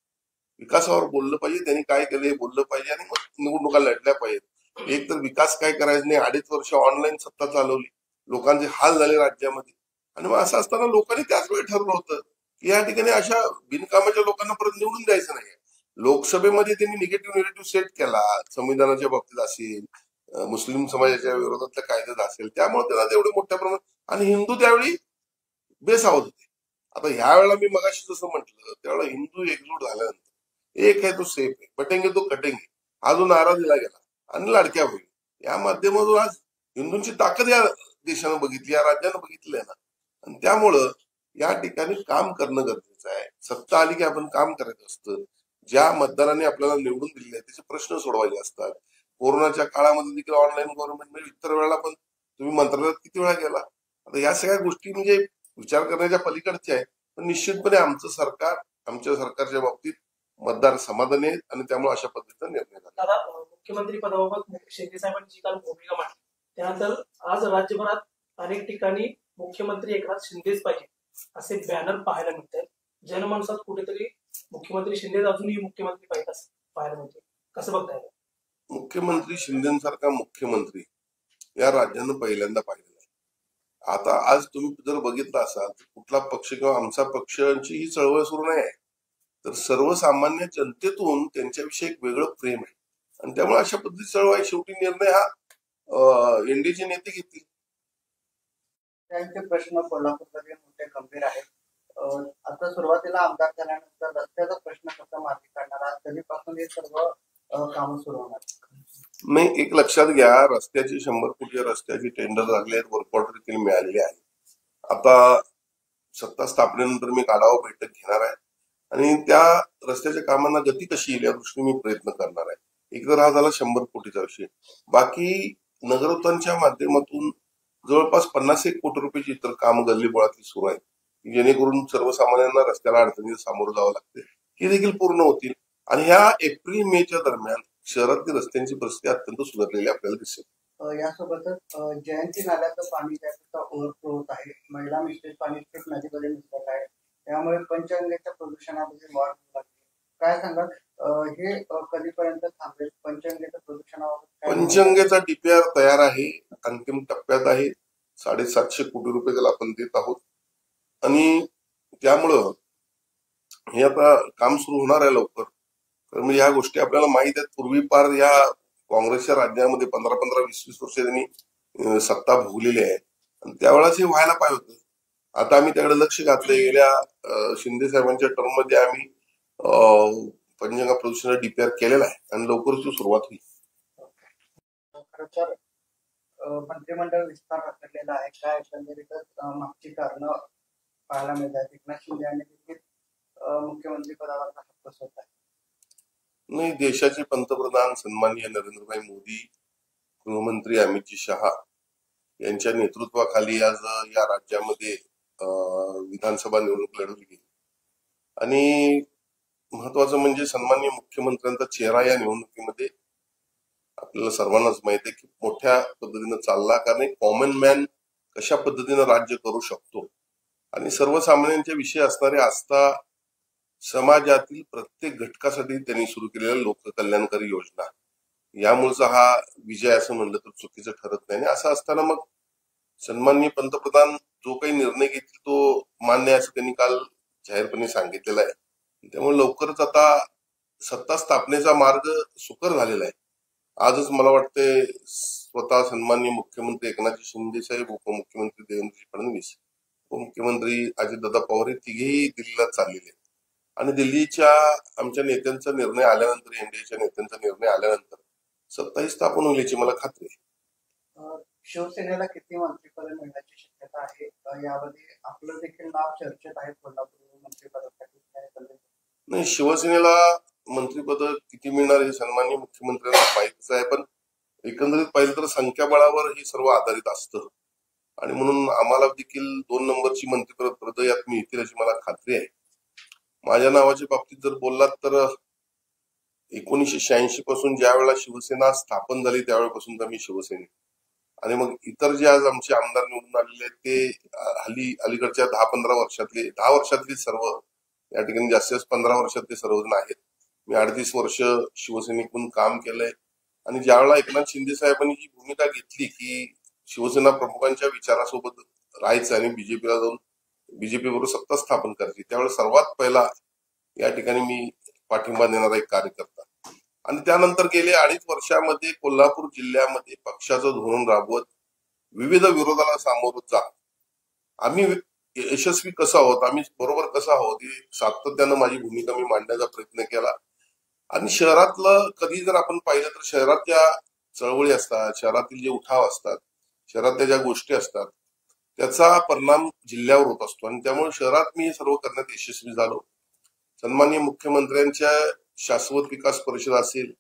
विकासावर बोललं पाहिजे, त्यांनी काय केलं हे बोललं पाहिजे आणि मग निवडणुका लढल्या पाहिजेत. एक तर विकास काय करायचं नाही, 2.5 वर्ष ऑनलाईन सत्ता चालवली, लोकांचे हाल झाले राज्यामध्ये. आणि मग असं असताना लोकांनी त्याच वेळी ठरवलं होतं की या ठिकाणी अशा बिनकामाच्या लोकांना परत निवडून द्यायचं नाही. लोकसभेमध्ये त्यांनी निगेटिव्ह सेट केला, संविधानाच्या बाबतीत असेल, मुस्लिम समाजाच्या विरोधातल्या कायद्यात असेल, त्यामुळे त्यांना तेवढे मोठ्या प्रमाणात आणि हिंदू त्यावेळी बेसावत होते. आता ह्या वेळेला मी मगाशी जसं म्हटलं त्यावेळेला हिंदू एकजूट झाल्यानंतर एक आहे तो सेफ आहे, बटेंगे तो कटेंगे हा जो नारा दिला गेला आणि लाडक्या होईल या माध्यमातून आज हिंदूंची ताकद या देशानं बघितली, या राज्यानं बघितली आहे ना. आणि त्यामुळं या ठिकाणी काम करणं गरजेचं आहे. सत्ता आली की आपण काम करायचं असतं. ज्या मतदारांनी आपल्याला निवडून दिले त्याचे प्रश्न सोडवायचे असतात. कोरोनाच्या काळामध्ये देखील ऑनलाईन गव्हर्नमेंट म्हणजे इतर वेळेला पण तुम्ही मंत्रालयात किती वेळा गेला. आता या सगळ्या गोष्टी म्हणजे विचार करण्याच्या पलीकडच्या आहेत. पण निश्चितपणे आमच्या सरकारच्या बाबतीत मतदार समाधानी आहेत आणि त्यामुळे अशा पद्धतीचा निर्णय झाला. दादा, मुख्यमंत्री पदाबाबत शिंदे साहेबांनी जी काल भूमिका मांडली त्यानंतर आज राज्यभरात अनेक ठिकाणी मुख्यमंत्री एकनाथ शिंदेच पाहिजे असे बॅनर पाहायला मिळत आहेत. जनमानसात कुठेतरी मुख्यमंत्री शिंदे अजूनही मुख्यमंत्री पाहिजे असं पाहायला मिळते. कसं बघताय? मुख्यमंत्री शिंदेसारखा मुख्यमंत्री या राज्यानं पहिल्यांदा पाहिलेला आहे. आता आज तुम्ही जर बघितलं असाल तर कुठला पक्ष किंवा आमचा पक्षांची ही चळवळ सुरू नाही आहे, तर सर्वसामान्य जनतेतून त्यांच्याविषयी एक वेगळं प्रेम आहे आणि त्यामुळे अशा पद्धतीची चळवळ आहे. शेवटी निर्णय हा एनडीचे नेते घेतील. त्यांचे प्रश्न कोल्हापूरमध्ये मोठे गंभीर आहेत. आता सुरुवातीला आमदार झाल्यानंतर रस्त्याचा प्रश्न कसा मार्गी काढणार, आज कधीपासून हे सर्व कामं सुरू होणार? नाही, एक लक्षात घ्या, रस्त्याची 100 कोटी रस्त्याची टेंडर लागले आहेत, वर्क ऑर्डर देखील मिळालेली आहे. आता सत्ता स्थापनेनंतर मी आढावा बैठक घेणार आहे आणि त्या रस्त्याच्या कामांना गती कशी येईल या दृष्टीने मी प्रयत्न करणार आहे. एक तर हा झाला 100 कोटीचा विषय. बाकी नगरोत्थानच्या माध्यमातून जवळपास 51 कोटी रुपयाची इतर काम गल्लीबोळातली सुरू आहेत, जेणेकरून सर्वसामान्यांना रस्त्याला अडचणीला सामोरं जावं लागते, ही देखील पूर्ण होतील. आणि ह्या एप्रिल मेच्या दरम्यान शहरातील रस्त्यांची परिस्थिती अत्यंत सुधारलेली आपल्याला दिसेल. यासोबतच जयंती नाल्याचं पाणी त्याचा ओव्हरफ्लो होत आहे. महिला मिश्रित पाणी थेट नदीमध्ये मिसळत आहे. त्यामुळे पंचगंगेच्या प्रदूषणामध्ये वाढ होऊ लागली. काय सांगाल, हे कधीपर्यंत थांबेल? पंचगंगेच्या प्रदूषणावर पंचगंगेचा डीपीआर तयार आहे, अंतिम टप्प्यात आहे. 750 कोटी रुपये त्याला आपण देत आहोत आणि त्यामुळं हे आता काम सुरू होणार आहे लवकर. तर म्हणजे ह्या गोष्टी आपल्याला माहित आहेत. पूर्वी पार या काँग्रेसच्या राज्यामध्ये 15-15, 20-20 वर्ष त्यांनी सत्ता भोगलेली आहे आणि त्यावेळेस हे व्हायला पाहिजे होतं. आता आम्ही त्याकडे लक्ष घातलंय. गेल्या शिंदे साहेबांच्या टर्म मध्ये आम्ही पंचगंगा प्रदूषणाचा डीपीआर केलेला आहे आणि लवकरच सुरुवात होईल. खरं तर मंत्रिमंडळ विस्तार रखडलेला आहे. काय एकंदरीतच मागची कारणं पाहायला मिळतात. एकनाथ शिंदे यांनी देखील मुख्यमंत्री पदावर हक्क बसवत आहे. नाही, देशाचे पंतप्रधान सन्माननीय नरेंद्रभाई मोदी, गृहमंत्री अमित शहा यांच्या नेतृत्वाखाली आज या राज्यामध्ये विधानसभा निवडणूक लढवली गेली आणि महत्वाचं म्हणजे सन्माननीय मुख्यमंत्र्यांचा चेहरा या निवडणुकीमध्ये आपल्याला सर्वांनाच माहिती आहे की मोठ्या पद्धतीनं चालला. कारण एक कॉमन मॅन कशा पद्धतीनं राज्य करू शकतो आणि सर्वसामान्यांच्या विषयी असणारी आस्था, समाजातील प्रत्येक घटकासाठी त्यांनी सुरू केलेल्या लोककल्याणकारी योजना, यामुळेचा हा विजय असं म्हणलं तर चुकीचं ठरत नाही. असं असताना मग सन्माननीय पंतप्रधान जो काही निर्णय घेतील तो मान्य असं त्यांनी काल जाहीरपणे सांगितलेला आहे. त्यामुळे लवकरच आता सत्ता स्थापनेचा मार्ग सुकर झालेला आहे. आजच मला वाटते स्वतः सन्माननीय मुख्यमंत्री एकनाथ शिंदे साहेब, उपमुख्यमंत्री देवेंद्र फडणवीस, उपमुख्यमंत्री अजितदादा पवार हे तिघेही दिल्लीला चाललेले आहेत आणि दिल्लीच्या आमच्या नेत्यांचा निर्णय आल्यानंतर, एनडीएच्या नेत्यांचा निर्णय आल्यानंतर सत्ताही स्थापन होईल याची मला खात्री आहे. शिवसेनेला किती मंत्रिपद मिळण्याची शक्यता आहे? यामध्ये आपलं देखील नाव चर्चेत आहे कोल्हापूर मंत्रिपदासाठी. नाही, शिवसेनेला मंत्रिपद किती मिळणार हे सन्माननीय मुख्यमंत्र्यांना माहितीच आहे, पण एकंदरीत पाहिलं तर संख्याबळावर हे सर्व आधारित असतं आणि म्हणून आम्हाला देखील 2 नंबरची मंत्रिपद यात मिळतील अशी मला खात्री आहे. माझ्या नावाच्या बाबतीत जर बोललात तर 1986 पासून ज्या वेळेला शिवसेना स्थापन झाली त्यावेळेपासून तर मी शिवसेने, आणि मग इतर जे आज आमचे आमदार निवडून आलेले आहेत ते अलीकडच्या 10-15 वर्षातले 10 वर्षातले सर्व, या ठिकाणी जास्तीत जास्त 15 वर्षातले सर्वजण आहेत. मी 38 वर्ष शिवसेनेतून काम केलंय आणि ज्यावेळेला एकनाथ शिंदे साहेबांनी ही भूमिका घेतली की शिवसेना प्रमुखांच्या विचारासोबत राहायचं आणि बीजेपीला जाऊन बीजेपी बरोबर सत्ता स्थापन करायची, त्यावेळेस सर्वात पहिला या ठिकाणी मी पाठिंबा देणारा एक कार्यकर्ता. आणि त्यानंतर गेले 2.5 वर्षामध्ये कोल्हापूर जिल्ह्यामध्ये पक्षाचं धोरण राबवत विविध विरोधाला सामोरं जात आम्ही यशस्वी कसं आहोत, आम्ही बरोबर कसं आहोत, ही सातत्यानं माझी भूमिका मी मांडण्याचा प्रयत्न केला. आणि शहरातलं कधी जर आपण पाहिलं तर शहरात ज्या चळवळी असतात, शहरातील जे उठाव असतात, शहरातल्या ज्या गोष्टी असतात त्याचा परिणाम जिल्ह्यावर होत असतो आणि त्यामुळे शहरात मी हे सर्व करण्यात यशस्वी झालो. सन्माननीय मुख्यमंत्र्यांच्या शाश्वत विकास परिषद असेल,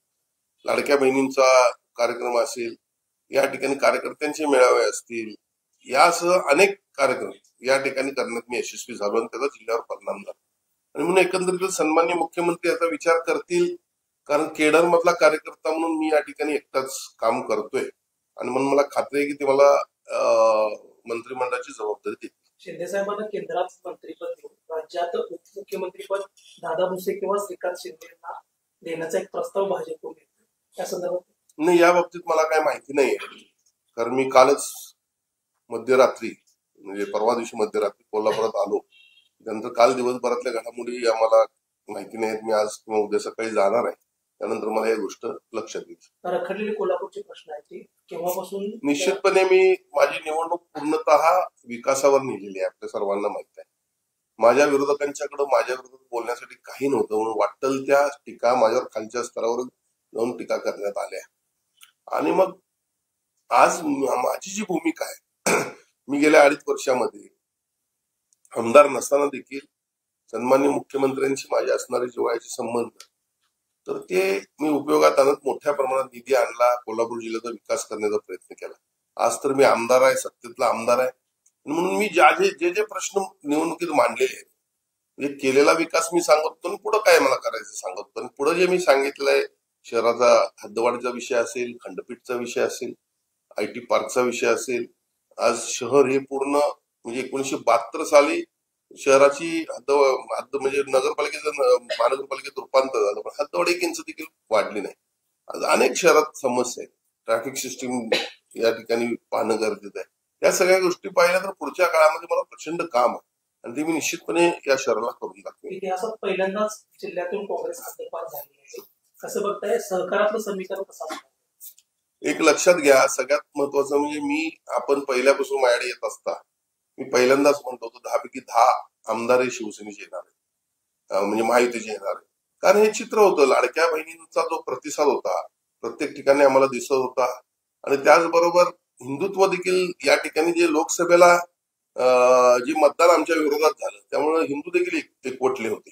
लाडक्या बहिणींचा कार्यक्रम असेल, या ठिकाणी कार्यकर्त्यांचे मेळावे असतील, यासह अनेक कार्यक्रम या ठिकाणी करण्यात मी यशस्वी झालो आणि त्याचा जिल्ह्यावर परिणाम झाला. आणि म्हणून एकंदरीत सन्माननीय मुख्यमंत्री याचा विचार करतील, कारण केडर मधला कार्यकर्ता म्हणून मी या ठिकाणी एकटाच काम करतोय आणि म्हणून मला खात्री आहे की ते मला मंत्रिमंडळाची जबाबदारी देतील. शिंदे साहेबांना केंद्रात मंत्रिपद देऊन राज्यात उपमुख्यमंत्रीपद दादा भुसे किंवा श्रीकांत शिंदे यांना देण्याचा एक प्रस्ताव भाजपकडून येतो, त्या संदर्भात नाही, या बाबतीत मला काय माहिती नाही, कारण मी कालच मध्यरात्री म्हणजे परवा दिवशी मध्यरात्री कोल्हापुरात आलो. त्यानंतर काल दिवसभरातल्या घडामोडी आम्हाला माहिती नाहीत. मी आज किंवा उद्या सकाळी जाणार आहे, त्यानंतर मला ही गोष्ट लक्षात येईल. रखडलेले कोल्हापूरचे प्रश्न आहेत की केव्हापासून निश्चितपणे मी माझी निवडणूक पूर्णतः विकासावर नेलेली आहे. आपल्या सर्वांना माहित आहे, माझ्या विरोधकांच्याकडे माझ्या विरोधात बोलण्यासाठी काही नव्हतं, म्हणून वाटेल त्या टीका माझ्यावर खालच्या स्तरावर जाऊन टीका करण्यात आल्या. आणि मग आज माझी जी भूमिका आहे, मी गेल्या 2.5 वर्षामध्ये आमदार नसताना देखील सन्माननीय मुख्यमंत्र्यांशी माझे असणारे जिव्हाळ्याचे संबंध, तर ते मी उपयोगात आणत मोठ्या प्रमाणात निधी आणला, कोल्हापूर जिल्ह्याचा विकास करण्याचा प्रयत्न केला. आज तर मी आमदार आहे, सत्तेतला आमदार आहे, म्हणून मी जे प्रश्न निवडणुकीत मांडलेले आहेत, म्हणजे केलेला विकास मी सांगतो आणि पुढे काय मला करायचं सांगतो. आणि पुढे जे मी सांगितलंय, शहराचा हद्दवाढीचा विषय असेल, खंडपीठचा विषय असेल, IT पार्कचा विषय असेल, आज शहर हे पूर्ण म्हणजे 1972 साली शहराची हद्द म्हणजे नगरपालिकेचं महानगरपालिकेत रूपांतर झालं, पण हद्दवाढ 1 इंच देखील वाढली नाही. आज अनेक शहरात समस्या आहेत, ट्रॅफिक सिस्टीम या ठिकाणी पाहणं गरजेचं आहे. या सगळ्या गोष्टी पाहिल्या तर पुढच्या काळामध्ये मला प्रचंड काम आहे आणि ते मी निश्चितपणे या शहराला करून दाखवेन. इतिहासात पहिल्यांदाच जिल्ह्यातून काँग्रेस हद्दपार झाली आहे, कसं बघताय? सहकारातलं समीकरण कसं? एक लक्षात घ्या, सगळ्यात महत्वाचं म्हणजे आपण पहिल्यापासून माझ्याकडे येत असता मी पहिल्यांदाच म्हणतो होतो 10 पैकी 10 आमदार शिवसेनेचे येणार आहे, म्हणजे महायुतीचे येणार आहे. कारण हे चित्र होतं, लाडक्या बहिणींचा जो प्रतिसाद होता प्रत्येक ठिकाणी आम्हाला दिसत होता आणि त्याचबरोबर हिंदुत्व देखील या ठिकाणी जे लोकसभेला जे मतदान आमच्या विरोधात झालं त्यामुळे हिंदू देखील एकवटले होते.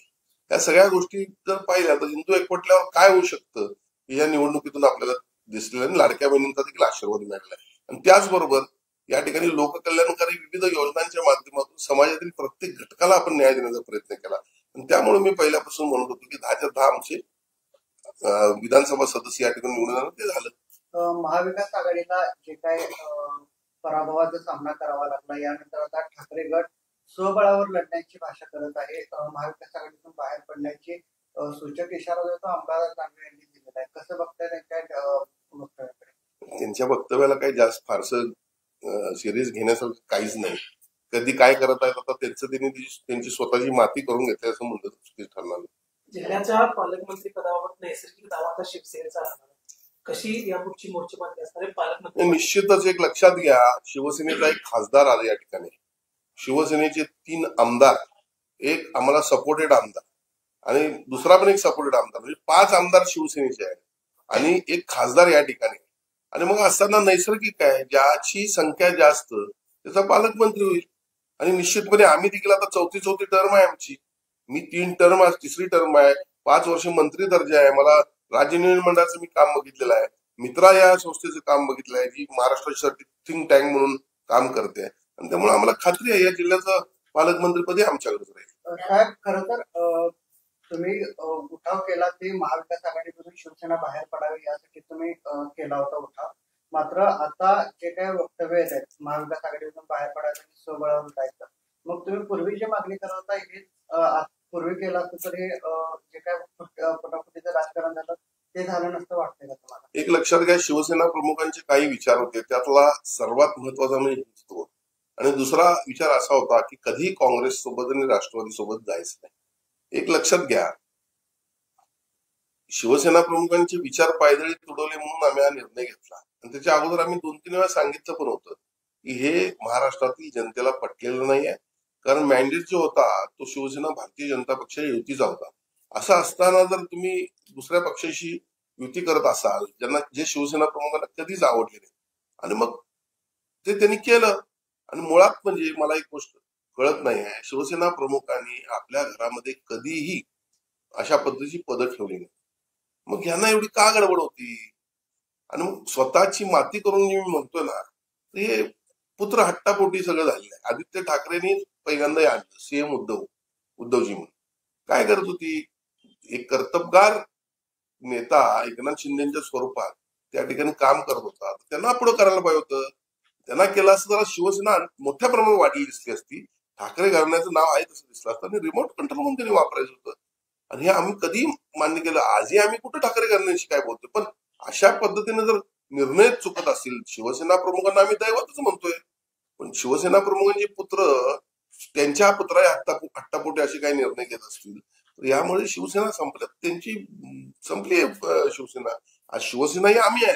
या सगळ्या गोष्टी जर पाहिल्या तर हिंदू एकवटल्यावर काय होऊ शकतं या निवडणुकीतून आपल्याला दिसलेलं आणि लाडक्या बहिणींचा देखील आशीर्वाद मिळाला. आणि त्याचबरोबर या ठिकाणी लोककल्याणकारी विविध योजनांच्या माध्यमातून समाजातील प्रत्येक घटकाला आपण न्याय देण्याचा प्रयत्न केला. आणि त्यामुळे मी पहिल्यापासून म्हणत होतो की 10च्या 10 आमचे विधानसभा सदस्य या ठिकाणी निवडून आले, ते झालं. महाविकास आघाडीला जे काय पराभवाचा सामना करावा लागला, यानंतर आता ठाकरे गट स्वबळावर लढण्याची भाषा करत आहे. महाविकास आघाडीतून बाहेर पडण्याची सूचक इशारा जो आमदार दानवे यांनी दिलेला आहे, कसं बघताय त्यांच्या वक्तव्याकडे? त्यांच्या वक्तव्याला काही जास्त फारसं सिरियस घेण्यासारखं काहीच नाही. कधी काय करत आहेत आता त्यांची स्वतःची माती करून घेतली असं म्हणतात, चुकीच ठरणार. जिल्ह्याच्या पालकमंत्री पदावर नैसर्गिक दावा आता शिवसेनेचा राहणार, कशी यापुढची मोर्चेबांधणी असणार आहे पालकमंत्री? निश्चितच एक लक्षात घ्या, शिवसेनेचा एक खासदार आला या ठिकाणी, शिवसेनेचे 3 आमदार, एक आम्हाला सपोर्टेड आमदार आणि दुसरा पण एक सपोर्टेड आमदार, म्हणजे 5 आमदार शिवसेनेचे आहेत आणि एक खासदार या ठिकाणी. आणि मग असताना नैसर्गिक आहे, ज्याची संख्या जास्त त्याचा पालकमंत्री होईल. आणि निश्चितपणे आम्ही देखील आता चौथी टर्म आहे आमची. मी 3 टर्म, आज 3री टर्म आहे. 5 वर्ष मंत्री दर्जा आहे. मला राज्य नियोजन मंडळाचं मी काम बघितलेलं आहे. मित्रा या संस्थेचं काम बघितलं आहे, जी महाराष्ट्रासाठी थिंक टँक म्हणून काम करते. आणि त्यामुळे आम्हाला खात्री आहे या जिल्ह्याचं पालकमंत्रीपदी आमच्याकडेच राहील. साहेब, खरं तर तुम्ही उठाव केला ते महाविकास आघाडीमधून शिवसेना बाहेर पडावी यासाठी तुम्ही केला होता उठाव. मात्र आता जे काही वक्तव्य येत आहेत महाविकास आघाडीमधून बाहेर पडायचं आणि स्वबळावर जायचं, मग तुम्ही पूर्वी जे मागणी करत होता हे पूर्वी केलं असतं तर हे जे काय फटाफटीचं राजकारण झालं ते झालं नसतं वाटतंय का तुम्हाला? एक लक्षात घ्या, शिवसेना प्रमुखांचे काही विचार होते, त्यातला सर्वात महत्वाचा म्हणजे हिंदुत्व. आणि दुसरा विचार असा होता की कधी काँग्रेस सोबत आणि राष्ट्रवादी सोबत जायचं नाही. एक लक्षात घ्या, शिवसेना प्रमुखांचे विचार पायदळी तुडवले म्हणून आम्ही हा निर्णय घेतला. आणि त्याच्या अगोदर आम्ही 2-3 वेळा सांगितलं पण होतं की हे महाराष्ट्रातील जनतेला पटलेलं नाहीये. कारण मॅन्डेट जो होता तो शिवसेना भारतीय जनता पक्ष युतीचा होता. असं असताना जर तुम्ही दुसऱ्या पक्षाशी युती करत असाल, ज्यांना जे शिवसेना प्रमुखांना कधीच आवडले नाही, आणि मग ते त्यांनी केलं. आणि मुळात म्हणजे मला एक गोष्ट कळत नाही आहे, शिवसेना प्रमुखांनी आपल्या घरामध्ये कधीही अशा पद्धतीची पदं ठेवली नाही. मग ह्यांना एवढी का गडबड होती? आणि मग स्वतःची माती करून जे मी म्हणतोय ना, हे पुत्र हट्टापोटी सगळं झालेलं आहे. आदित्य ठाकरेंनी पहिल्यांदा आणलं सीएम उद्धवजी म्हणून. काय करत होती? एक कर्तबगार नेता एकनाथ शिंदेच्या स्वरूपात त्या ठिकाणी काम करत होता. त्यांना पुढे करायला पाहिजे होतं. त्यांना केलं असं जरा शिवसेना मोठ्या प्रमाणात वाढली दिसली असती. ठाकरे घराण्याचं नाव आहे तसं दिसलं असतं आणि रिमोट कंट्रोल म्हणून त्यांनी वापरायचं होतं. आणि हे आम्ही कधी मान्य केलं. आजही आम्ही कुठं ठाकरे घराण्याशी काय बोलतो, पण अशा पद्धतीने जर निर्णय चुकत असतील, शिवसेना प्रमुखांना आम्ही दैवतच म्हणतोय, पण शिवसेना प्रमुखांचे पुत्र त्यांच्या पुत्रा हट्टापोटी असे काही निर्णय घेत असतील तर यामुळे शिवसेना संपल्यात, त्यांची संपली शिवसेना. आज शिवसेना ही आम्ही आहे.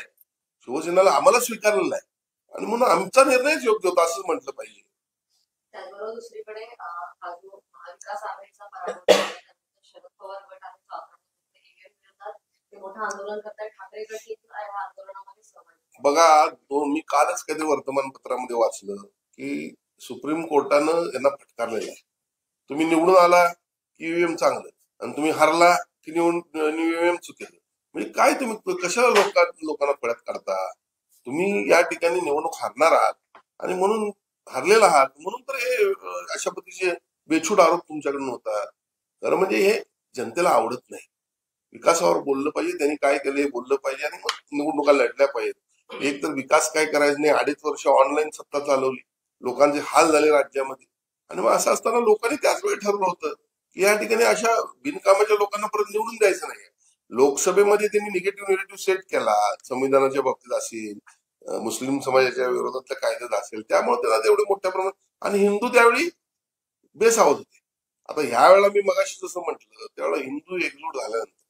शिवसेनेला आम्हाला स्वीकारलेलं आहे आणि म्हणून आमचा निर्णयच योग्य होता असंच म्हटलं पाहिजे. त्याचबरोबर दुसरीकडे हा जो महाविकास आघाडीचा पराभव शरद पवार गट आहे विरोधात ते मोठं आंदोलन करतात. ठाकरे गट देखील या आंदोलनामध्ये सहभागी. बघा, मी कालच कधी वर्तमानपत्रामध्ये वाचलं की सुप्रीम कोर्टानं यांना फटकारलेलं आहे. तुम्ही निवडून आला की ईव्हीएम चांगलं आणि तुम्ही हारला की ईव्हीएम चुकीचं. म्हणजे काय तुम्ही कशाला लोकांना पळत काढता? तुम्ही या ठिकाणी निवडणूक हारणार आहात आणि म्हणून हारलेला आहात म्हणून तर हे अशा पद्धतीचे बेछूट आरोप तुमच्याकडून होतात. तर म्हणजे हे जनतेला आवडत नाही. विकासावर बोललं पाहिजे, त्यांनी काय केलं हे बोललं पाहिजे आणि मग निवडणुका लढल्या पाहिजेत. एक तर विकास काय करायचं नाही, 2.5 वर्ष ऑनलाईन सत्ता चालवली, लोकांचे हाल झाले राज्यामध्ये. आणि मग असं असताना लोकांनी त्याच वेळी ठरवलं होतं की या ठिकाणी अशा बिनकामाच्या लोकांना परत निवडून द्यायचं नाही. लोकसभेमध्ये त्यांनी निगेटिव्ह सेट केला, संविधानाच्या बाबतीत असेल, मुस्लिम समाजाच्या विरोधातल्या कायद्यात असेल, त्यामुळे त्याला तेवढे मोठ्या प्रमाणात. आणि हिंदू त्यावेळी बेसावत होते. आता ह्या वेळेला मी मगाशी जसं म्हटलं त्यावेळेला हिंदू एकजूट झाल्यानंतर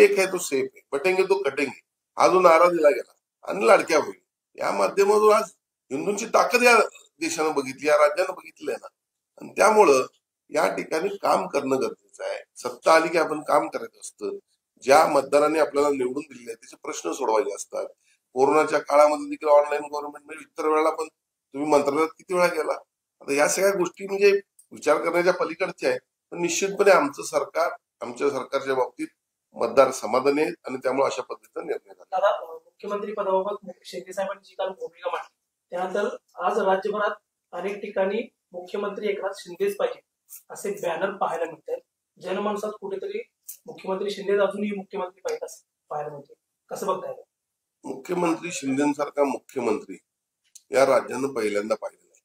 एक आहे तो सेफ आहे, बटेंगे तो कटेंगे हा जो नारा दिला गेला आणि लाडक्या होईल, या माध्यमातून आज हिंदूंची ताकद या देशानं बघितली, या राज्यानं बघितली आहे ना. आणि त्यामुळं या ठिकाणी काम करणं गरजेचं आहे. सत्ता आली की आपण काम करायचं असतं. ज्या मतदारांनी आपल्याला निवडून दिले आहे त्याचे प्रश्न सोडवायचे असतात. कोरोनाच्या काळामध्ये देखील ऑनलाईन गव्हर्नमेंट म्हणजे इतर वेळेला पण तुम्ही मंत्रालयात किती वेळा गेला. आता या सगळ्या गोष्टी म्हणजे विचार करण्याच्या पलीकडच्या आहेत. पण निश्चितपणे आमच्या सरकारच्या बाबतीत मतदार समाधानी आहेत आणि त्यामुळे अशा पद्धतीचा निर्णय झाला. दादा, मुख्यमंत्री पदाबाबत शिंदे साहेबांनी जी काल भूमिका मांडली त्यानंतर आज राज्यभरात अनेक ठिकाणी मुख्यमंत्री एकनाथ शिंदेच पाहिजे असे बॅनर पाहायला मिळतात. जनमानसात कुठेतरी मुख्यमंत्री शिंदे अजूनही मुख्यमंत्री पाहिजे असं पाहायला मिळते. कसं बघताय? मुख्यमंत्री शिंदेसारखा मुख्यमंत्री या राज्यानं पहिल्यांदा पाहिलेला आहे.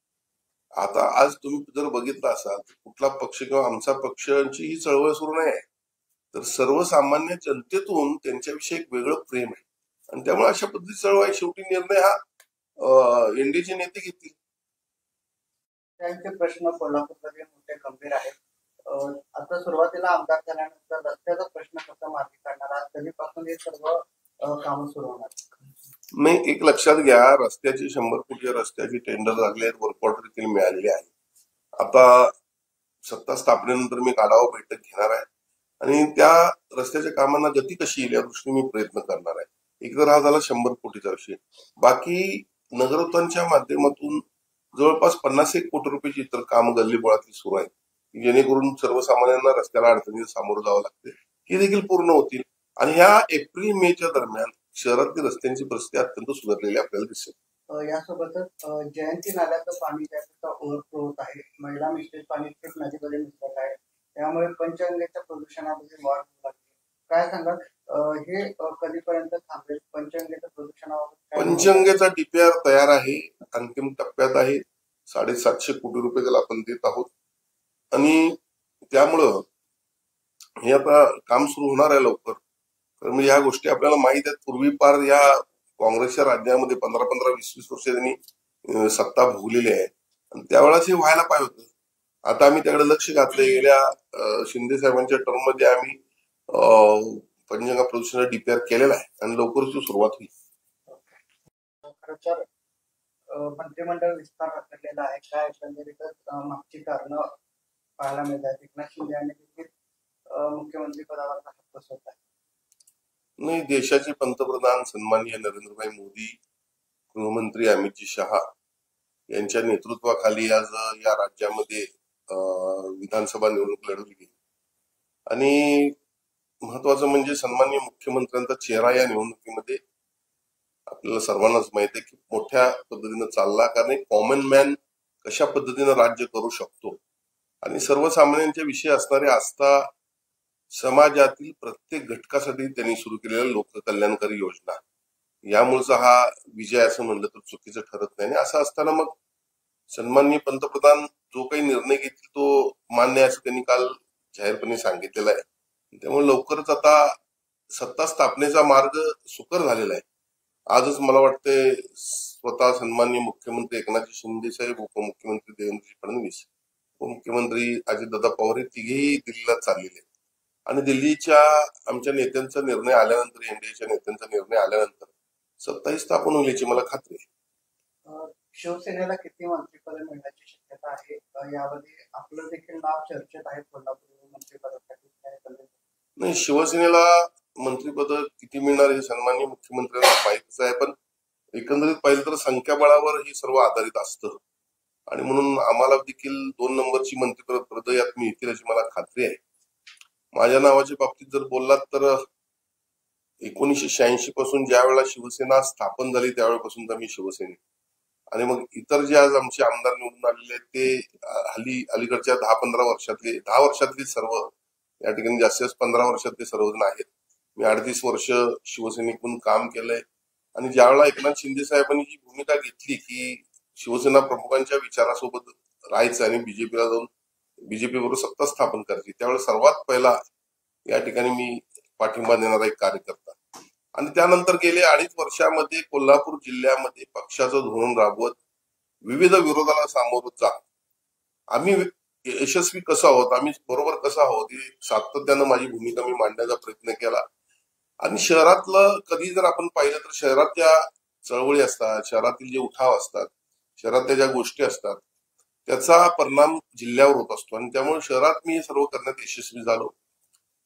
आता आज तुम्ही जर बघितलं असाल कुठला पक्ष किंवा आमचा पक्षांची ही चळवळ सुरू नाही आहे, तर सर्वसामान्य जनतेतून त्यांच्याविषयी एक वेगळं प्रेम आहे. आणि त्यामुळे अशा पद्धतीची चळवळ आहे. शेवटी निर्णय हा एनडीचे नेते घेतील. त्यांचे प्रश्न कोल्हापूरमध्ये मोठे गंभीर आहेत. आता सुरुवातीला आमदार झाल्यानंतर रस्त्याचा प्रश्न कसा मार्गी काढणार, कधीपासून हे सर्व कामं सुरू होणार? नाही, एक लक्षात घ्या, रस्त्याची 100 कोटी रस्त्याची टेंडर लागले आहेत, वर्क ऑर्डर देखील मिळालेली आहे. आता सत्ता स्थापनेनंतर मी आढावा बैठक घेणार आहे आणि त्या रस्त्याच्या कामांना गती कशी येईल या दृष्टीने मी प्रयत्न करणार आहे. एकतर हा झाला 100 कोटीचा विषय. बाकी नगरोत्थानच्या माध्यमातून जवळपास 51 कोटी रुपयाची इतर काम गल्लीबोळातली सुरू आहेत, जेणेकरून सर्वसामान्यांना रस्त्याला अडचणीला सामोरं जावं लागते, ही देखील पूर्ण होतील. आणि ह्या एप्रिल मेच्या दरम्यान शहरातली रस्त्यांची परिस्थिती अत्यंत सुधारलेली आपल्याला दिसेल. यासोबतच जयंती नाल्याचं पाणी त्याचा ओव्हरफ्लो होत आहे. महिला मिश्रित पाणी थेट नदीमध्ये मिसळत आहे. त्यामुळे पंचगंगेच्या प्रदूषणामध्ये वाढ होऊ लागली. काय सांगाल, हे कधीपर्यंत थांबेल? पंचगंगेच्या प्रदूषणावर पंचगंगेचा डीपीआर तयार आहे, अंतिम टप्प्यात आहे. 750 कोटी रुपये त्याला आपण देत आहोत आणि त्यामुळं हे आता काम सुरू होणार आहे लवकर. तर म्हणजे ह्या गोष्टी आपल्याला माहित आहेत. पूर्वी पार या काँग्रेसच्या राज्यामध्ये 15-15, 20-20 वर्ष त्यांनी सत्ता भोगलेली आहे आणि त्यावेळेस हे व्हायला पाहिजे होतं. आता आम्ही त्याकडे लक्ष घातलंय. गेल्या शिंदे साहेबांच्या टर्म मध्ये आम्ही पंचगंगा प्रदूषणाचा डीपीआर केलेला आहे आणि लवकरच सुरुवात होईल. खरं तर मंत्रिमंडळ विस्तार रखडलेला आहे. काय एकंदरीतच मागची कारणं पाहायला मिळतात. एकनाथ शिंदे यांनी देखील मुख्यमंत्री पदावर हात बसवत आहे. नाही, देशाचे पंतप्रधान सन्माननीय नरेंद्रभाई मोदी, गृहमंत्री अमितजी शहा यांच्या नेतृत्वाखाली आज या राज्यामध्ये विधानसभा निवडणूक लढवली गेली आणि महत्वाचं म्हणजे सन्माननीय मुख्यमंत्र्यांचा चेहरा या निवडणुकीमध्ये आपल्याला सर्वांनाच माहिती आहे की मोठ्या पद्धतीनं चालला. कारण एक कॉमन मॅन कशा पद्धतीनं राज्य करू शकतो आणि सर्वसामान्यांच्या विषयी असणारी आस्था, समाजातील प्रत्येक घटकासाठी त्यांनी सुरू केलेल्या लोककल्याणकारी योजना, यामुळेचा हा विजय असं म्हणलं तर चुकीचं ठरत नाही. आणि असं असताना मग सन्माननीय पंतप्रधान जो काही निर्णय घेतील तो मान्य असं त्यांनी काल जाहीरपणे सांगितलेला आहे. त्यामुळे लवकरच आता सत्ता स्थापनेचा मार्ग सुकर झालेला आहे. आजच मला वाटतंय स्वतः सन्माननीय मुख्यमंत्री एकनाथ शिंदे साहेब, उपमुख्यमंत्री देवेंद्र फडणवीस, उपमुख्यमंत्री अजितदादा पवार हे तिघेही दिल्लीला चाललेले आणि दिल्लीच्या आमच्या नेत्यांचा निर्णय आल्यानंतर, एनडीएच्या नेत्यांचा निर्णय आल्यानंतर सत्ताही स्थापन होईल याची मला खात्री आहे. शिवसेनेला किती मंत्रिपद मिळण्याची शक्यता आहे? यामध्ये आपलं देखील नाव चर्चेत आहे कोल्हापूर मंत्रिपदासाठी. नाही, शिवसेनेला मंत्रिपद किती मिळणार हे सन्माननीय मुख्यमंत्र्यांना माहितीच आहे, पण एकंदरीत पाहिलं तर संख्याबळावर हे सर्व आधारित असतं आणि म्हणून आम्हाला देखील 2 नंबरची मंत्रिपद यात मिळतील अशी मला खात्री आहे. माझ्या नावाच्या बाबतीत जर बोललात तर 1986 पासून ज्या वेळेला शिवसेना स्थापन झाली त्यावेळेपासून मी शिवसेने आणि मग इतर जे आज आमचे आमदार निवडून आलेले आहेत ते अलीकडच्या 10 वर्षातली सर्व, या ठिकाणी जास्तीत 15 वर्षातले सर्वजण आहेत. मी 38 वर्ष शिवसेनेकडून काम केलंय आणि ज्यावेळेला एकनाथ शिंदे साहेबांनी जी भूमिका घेतली की शिवसेना प्रमुखांच्या विचारासोबत राहायचं आणि बीजेपीला जाऊन बीजेपी बरोबर सत्ता स्थापन करायची, त्यावेळेस सर्वात पहिला या ठिकाणी मी पाठिंबा देणारा एक कार्यकर्ता. आणि त्यानंतर गेले 2.5 वर्षामध्ये कोल्हापूर जिल्ह्यामध्ये पक्षाचं धोरण राबवत विविध विरोधाला सामोरं जात आम्ही यशस्वी कसं आहोत, आम्ही बरोबर कसं आहोत, ही सातत्यानं माझी भूमिका मी मांडण्याचा प्रयत्न केला. आणि शहरातलं कधी जर आपण पाहिलं तर शहरात ज्या चळवळी असतात, शहरातील जे उठाव असतात, शहरातल्या ज्या गोष्टी असतात त्याचा परिणाम जिल्ह्यावर होत असतो आणि त्यामुळे शहरात मी सर्व करण्यात यशस्वी झालो.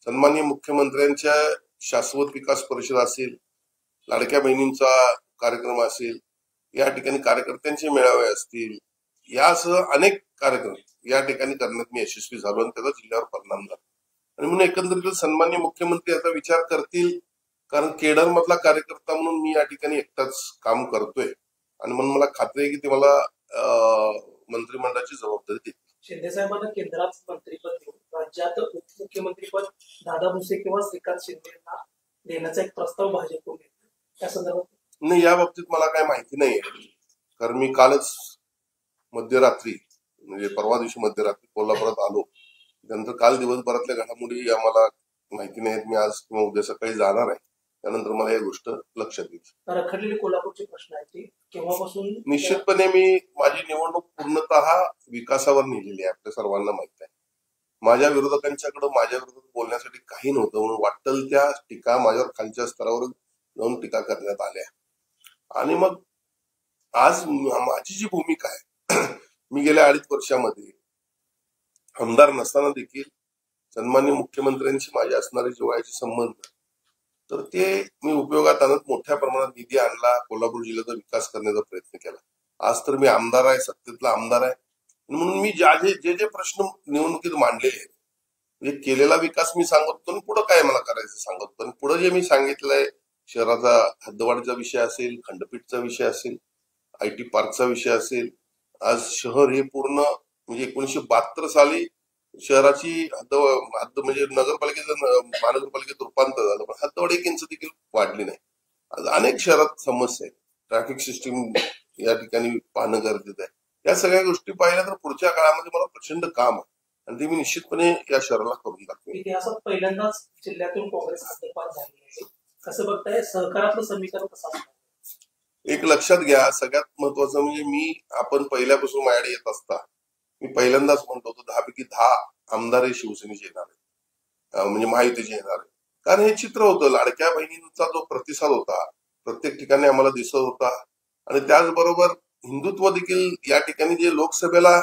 सन्माननीय मुख्यमंत्र्यांच्या शाश्वत विकास परिषद असेल, लाडक्या बहिणींचा कार्यक्रम असेल, या ठिकाणी कार्यकर्त्यांचे मेळावे असतील, यासह अनेक कार्यक्रम या ठिकाणी करण्यात मी यशस्वी झालो आणि त्याचा जिल्ह्यावर परिणाम झाला. आणि म्हणून एकंदरीत सन्माननीय मुख्यमंत्री याचा विचार करतील, कारण केडर मधला कार्यकर्ता म्हणून मी या ठिकाणी एकटाच काम करतोय आणि म्हणून मला खात्री आहे की ते मला मंत्रिमंडळाची जबाबदारी देतील. शिंदे साहेबांना केंद्रात मंत्रिपद देऊन राज्यात उपमुख्यमंत्रीपद दादा भुसे किंवा श्रीकांत शिंदे यांना देण्याचा एक प्रस्ताव भाजपकडून येतो, त्या संदर्भात नाही, या बाबतीत मला काय माहिती नाही, कारण मी कालच मध्यरात्री म्हणजे परवा दिवशी मध्यरात्री कोल्हापुरात आलो. त्यानंतर काल दिवसभरातल्या घडामोडी आम्हाला माहिती नाहीत. मी आज किंवा उद्या सकाळी जाणार आहे, त्यानंतर मला ही गोष्ट लक्षात येईल. रखडलेली कोल्हापूरचे प्रश्न आहेत केव्हापासून? निश्चितपणे मी माझी निवडणूक पूर्णतः विकासावर नेलेली आहे. आपल्या सर्वांना माहित आहे, माझ्या विरोधकांच्याकडे माझ्या विरोधात बोलण्यासाठी काही नव्हतं म्हणून वाटेल त्या टीका माझ्यावर खालच्या स्तरावर जाऊन टीका करण्यात आल्या. आणि मग आज माझी जी भूमिका आहे, मी गेल्या 2.5 वर्षामध्ये आमदार नसताना देखील सन्माननीय मुख्यमंत्र्यांशी माझे असणारे जिव्हाळ्याचे संबंध, तर ते मी उपयोगात आणत मोठ्या प्रमाणात निधी आणला, कोल्हापूर जिल्ह्याचा विकास करण्याचा प्रयत्न केला. आज तर मी आमदार आहे, सत्तेतला आमदार आहे, म्हणून मी जे जे प्रश्न निवडणुकीत मांडलेले आहेत, म्हणजे केलेला विकास मी सांगत होतो आणि पुढे काय मला करायचं सांगत होतो. आणि पुढे जे मी सांगितलंय, शहराचा हद्दवाढीचा विषय असेल, खंडपीठचा विषय असेल, IT पार्कचा विषय असेल, आज शहर हे पूर्ण म्हणजे 1972 साली शहराची हद्द म्हणजे महानगरपालिकेत रूपांतर झालं, पण हद्दवाढ 1 इंच देखील वाढली नाही. आज अनेक शहरात समस्या आहेत. ट्रॅफिक सिस्टीम या ठिकाणी पाहणं गरजेचं आहे. या सगळ्या गोष्टी पाहिल्या तर पुढच्या काळामध्ये मला प्रचंड काम आहे आणि ते मी निश्चितपणे या शहराला करून दाखवेन. इतिहासात पहिल्यांदाच जिल्ह्यातून काँग्रेस हद्दपार झाली आहे. कसं बघताय, सहकारातलं समीकरण कसं असतं? एक लक्षात घ्या, सगळ्यात महत्वाचं म्हणजे आपण पहिल्यापासून माझ्याकडे येत असता मी पहिल्यांदाच म्हणतो होतो 10 पैकी 10 आमदार हे शिवसेनेचे येणार आहेत, म्हणजे महायुतीचे येणार आहेत. कारण हे चित्र होतं, लाडक्या बहिणींचा जो प्रतिसाद होता प्रत्येक ठिकाणी आम्हाला दिसत होता. आणि त्याचबरोबर हिंदुत्व देखील या ठिकाणी जे लोकसभेला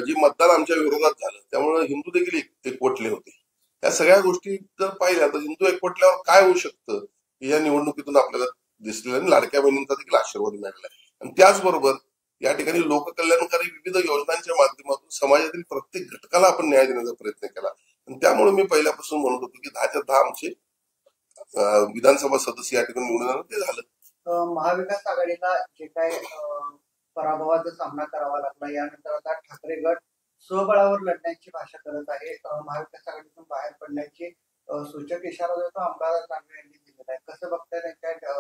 जे मतदान आमच्या विरोधात झालं, त्यामुळे हिंदू देखील एकवटले होते. या सगळ्या गोष्टी जर पाहिल्या तर हिंदू एकवटल्यावर काय होऊ शकतं या निवडणुकीतून आपल्याला दिसलेलं, आणि लाडक्या बहिणींचा देखील आशीर्वाद मिळाला. आणि त्याचबरोबर या ठिकाणी लोककल्याणकारी विविध योजनांच्या माध्यमातून समाजातील प्रत्येक घटकाला आपण न्याय देण्याचा प्रयत्न केला. आणि त्यामुळे मी पहिल्यापासून म्हणत होतो की 10च्या 10 आमचे विधानसभा सदस्य या ठिकाणी निवडून आले, ते झालं. महाविकास आघाडीला जे काय पराभवाचा सामना करावा लागला, यानंतर आता ठाकरे गट स्वबळावर लढण्याची भाषा करत आहे. महाविकास आघाडीतून बाहेर पडण्याची सूचक इशारा जो तो अंबादास दानवे यांनी दिलेला आहे. कसं बघताय त्यांच्या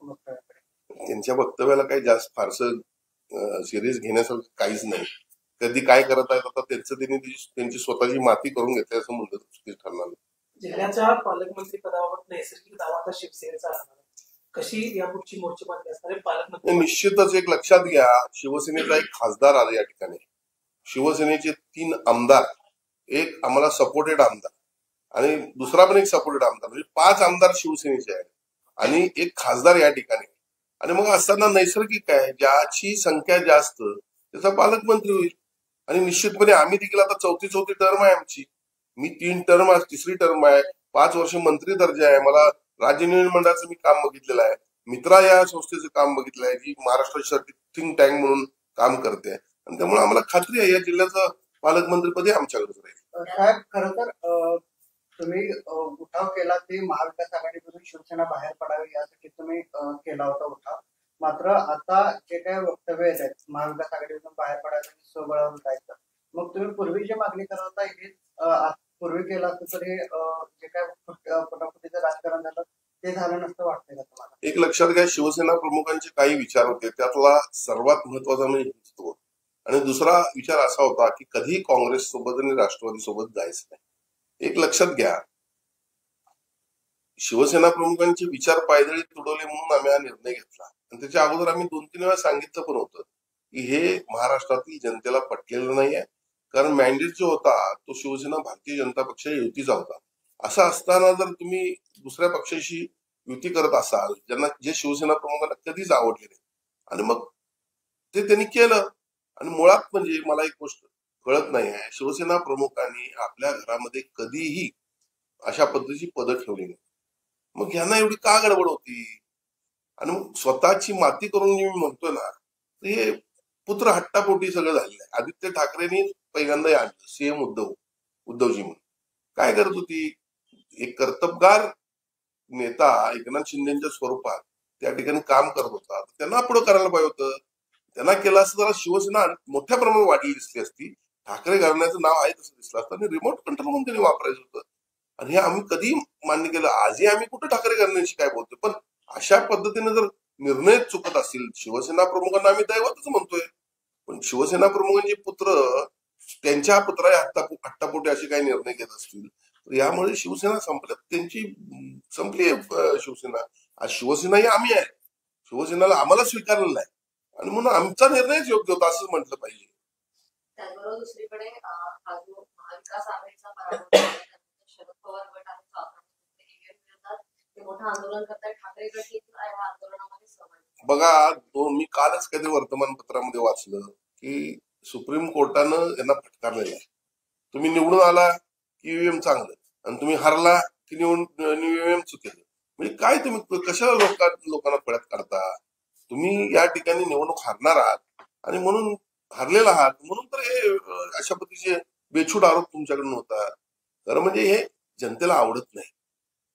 वक्तव्याकडे? त्यांच्या वक्तव्याला काही जास्त फारसं सिरियस घेण्यासारखं काहीच नाही. कधी काय करत आहेत आता त्यांची स्वतःची माती करून घेतली असं म्हणलं चुकीच ठरणार. जिल्ह्याच्या पालकमंत्री पदावर नैसर्गिक दावा आता शिवसेनेचा असणार, कशी यापुढची मोर्चेबांधणी असणार आहे पालकमंत्री? निश्चितच एक लक्षात घ्या, शिवसेनेचा एक खासदार आला या ठिकाणी, शिवसेनेचे 3 आमदार, एक आम्हाला सपोर्टेड आमदार आणि दुसरा पण एक सपोर्टेड आमदार, म्हणजे 5 आमदार शिवसेनेचे आहेत आणि एक खासदार या ठिकाणी. आणि मग असताना नैसर्गिक आहे, ज्याची संख्या जास्त त्याचा पालकमंत्री होईल. आणि निश्चितपणे आम्ही देखील आता चौथी टर्म आहे आमची. मी 3 टर्म, आज 3री टर्म आहे, 5 वर्ष मंत्री दर्जा आहे. मला राज्य निवडणूक मंडळाचं मी काम बघितलेलं आहे, मित्रा या संस्थेचं काम बघितलं आहे, जी महाराष्ट्रासाठी थिंक टँक म्हणून काम करते. आणि त्यामुळे आम्हाला खात्री आहे या जिल्ह्याचं पालकमंत्रीपदी आमच्याकडेच राहील. साहेब, खरं तर तुम्ही उठाव केला ते महाविकास आघाडीमधून शिवसेना बाहेर पडावी यासाठी तुम्ही केला होता उठाव. मात्र आता जे काही वक्तव्य येत आहेत महाविकास आघाडीमधून बाहेर पडायचं आणि स्वबळावर जायचं, मग तुम्ही पूर्वी जी मागणी करत होता हे पूर्वी केलं असतं तर हे जे काय फटाफटीचं राजकारण झालं ते झालं नसतं वाटतंय का तुम्हाला? एक लक्षात घ्या, शिवसेना प्रमुखांचे काही विचार होते, त्यातला सर्वात महत्वाचा म्हणजे हिंदुत्व. आणि दुसरा विचार असा होता की कधी काँग्रेस सोबत आणि राष्ट्रवादी सोबत जायचं नाही. एक लक्षात घ्या, शिवसेना प्रमुखांचे विचार पायदळी तुडवले म्हणून आम्ही हा निर्णय घेतला. आणि त्याच्या अगोदर आम्ही 2-3 वेळा सांगितलं पण होतं की हे महाराष्ट्रातील जनतेला पटलेलं नाहीये, कारण मॅन्डेट जो होता तो शिवसेना भारतीय जनता पक्ष युतीचा होता. असं असताना जर तुम्ही दुसऱ्या पक्षाशी युती करत असाल, ज्यांना जे शिवसेना प्रमुखांना कधीच आवडले नाही, आणि मग ते त्यांनी केलं. आणि मुळात म्हणजे मला एक गोष्ट कळत नाही आहे, शिवसेना प्रमुखांनी आपल्या घरामध्ये कधीही अशा पद्धतीची पदं ठेवली नाही. मग ह्यांना एवढी का गडबड होती? आणि मग स्वतःची माती करून मी म्हणतोय ना, हे पुत्र हट्टापोटी सगळं झालेलं आहे. आदित्य ठाकरेंनी पहिल्यांदा आणलं सीएम उद्धवजी म्हणून. काय करत होती? एक कर्तबगार नेता एकनाथ शिंदेच्या स्वरूपात त्या ठिकाणी काम करत होता, त्यांना पुढे करायला पाहिजे होतं. त्यांना केलं असं जरा शिवसेना मोठ्या प्रमाणात वाढली दिसली असती, ठाकरे घराण्याचं नाव आहे तसं दिसलं असतं आणि रिमोट कंट्रोल म्हणून त्यांनी वापरायचं होतं. आणि हे आम्ही कधी मान्य केलं. आजही आम्ही कुठं ठाकरे घराण्याशी काय बोलतोय, पण अशा पद्धतीने जर निर्णय चुकत असतील, शिवसेना प्रमुखांना आम्ही दैवतच म्हणतोय, पण शिवसेना प्रमुखांचे पुत्र त्यांच्या पुत्रा हट्टापोटी असे काही निर्णय घेत असतील तर यामुळे शिवसेना त्यांची संपली शिवसेना. आज शिवसेना ही आम्ही आहे, शिवसेनेला आम्हाला स्वीकारलेलं आहे आणि म्हणून आमचा निर्णयच योग्य होता असं म्हटलं पाहिजे. त्याचबरोबर दुसरीकडे हा जो महाविकास आघाडीचा पराभव शरद पवार गट आहे ते मोठं आंदोलन करतात, ठाकरे गट या आंदोलनामध्ये सहभागी. बघा, मी कालच काहीतरी वर्तमानपत्रामध्ये वाचलं की सुप्रीम कोर्टानं यांना फटकारलेलं आहे. तुम्ही निवडून आला की ईव्हीएम चांगलं आणि तुम्ही हरला की ईव्हीएम चुकीचं. म्हणजे काय तुम्ही कशाला लोकांना पळत काढता? तुम्ही या ठिकाणी निवडणूक हारणार आहात आणि म्हणून हरलेला आहात म्हणून तर हे अशा पद्धतीचे बेछूट आरोप तुमच्याकडून होतात. तर म्हणजे हे जनतेला आवडत नाही.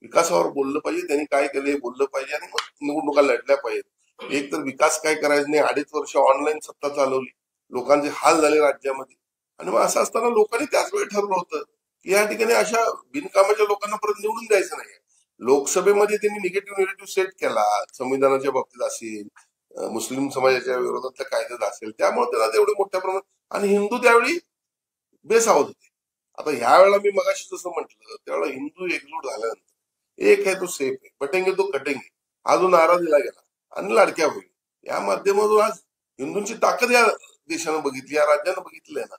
विकासावर बोललं पाहिजे, त्यांनी काय केलं बोललं पाहिजे आणि मग निवडणुका लढल्या पाहिजेत. एक तर विकास काय करायचं नाही, 2.5 वर्ष ऑनलाईन सत्ता चालवली, लोकांचे हाल झाले राज्यामध्ये. आणि मग असं असताना लोकांनी त्याच वेळी ठरवलं होतं की या ठिकाणी अशा बिनकामाच्या लोकांना परत निवडून द्यायचं नाही. लोकसभेमध्ये त्यांनी निगेटिव्ह सेट केला, संविधानाच्या बाबतीत असेल, मुस्लिम समाजाच्या विरोधातल्या कायद्यात असेल, त्यामुळे त्याला तेवढे मोठ्या प्रमाणात आणि हिंदू त्यावेळी बेसावत होते. आता ह्या वेळेला मी मगाशी जसं म्हटलं त्यावेळेला हिंदू एकजूट झाल्यानंतर एक आहे तो सेफ आहे, बटेंगे तो कटेंगे हा जो नारा दिला गेला आणि लाडक्या होईल, या माध्यमातून आज हिंदूंची ताकद या देशानं बघितली, या राज्यानं बघितली आहे ना.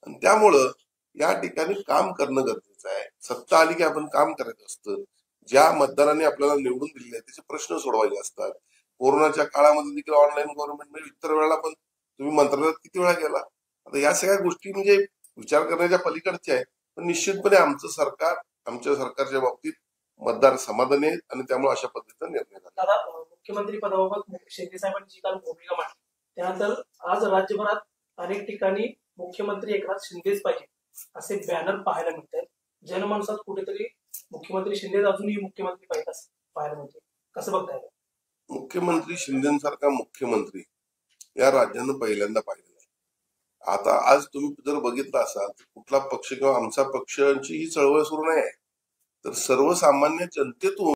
आणि त्यामुळं या ठिकाणी काम करणं गरजेचं आहे. सत्ता आली की आपण काम करायचं असतं. ज्या मतदारांनी आपल्याला निवडून दिलेले आहेत त्याचे प्रश्न सोडवायचे असतात. कोरोनाच्या काळामध्ये देखील ऑनलाईन गव्हर्नमेंट म्हणजे इतर वेळेला पण तुम्ही मंत्रालयात किती वेळा गेला. आता या सगळ्या गोष्टी म्हणजे विचार करण्याच्या पलीकडच्या आहे. पण निश्चितपणे आमचं सरकार, आमच्या सरकारच्या बाबतीत मतदार समाधानी आहेत आणि त्यामुळे अशा पद्धतीचा निर्णय झाला. दादा, मुख्यमंत्री पदाबाबत शिंदे साहेबांनी जी काल भूमिका मांडली त्यानंतर आज राज्यभरात अनेक ठिकाणी मुख्यमंत्री एकनाथ शिंदेच पाहिजे असे बॅनर पाहायला मिळत आहेत. जनमानसात कुठेतरी मुख्यमंत्री शिंदे अजूनही मुख्यमंत्री पाहिजे असं पाहायला मिळते. कसं बघताय? मुख्यमंत्री शिंदेसारखा मुख्यमंत्री या राज्यानं पहिल्यांदा पाहिलेला आहे. आता आज तुम्ही जर बघितलं असाल कुठला पक्ष किंवा आमचा पक्षांची ही चळवळ सुरू नाही आहे, तर सर्वसामान्य जनतेतून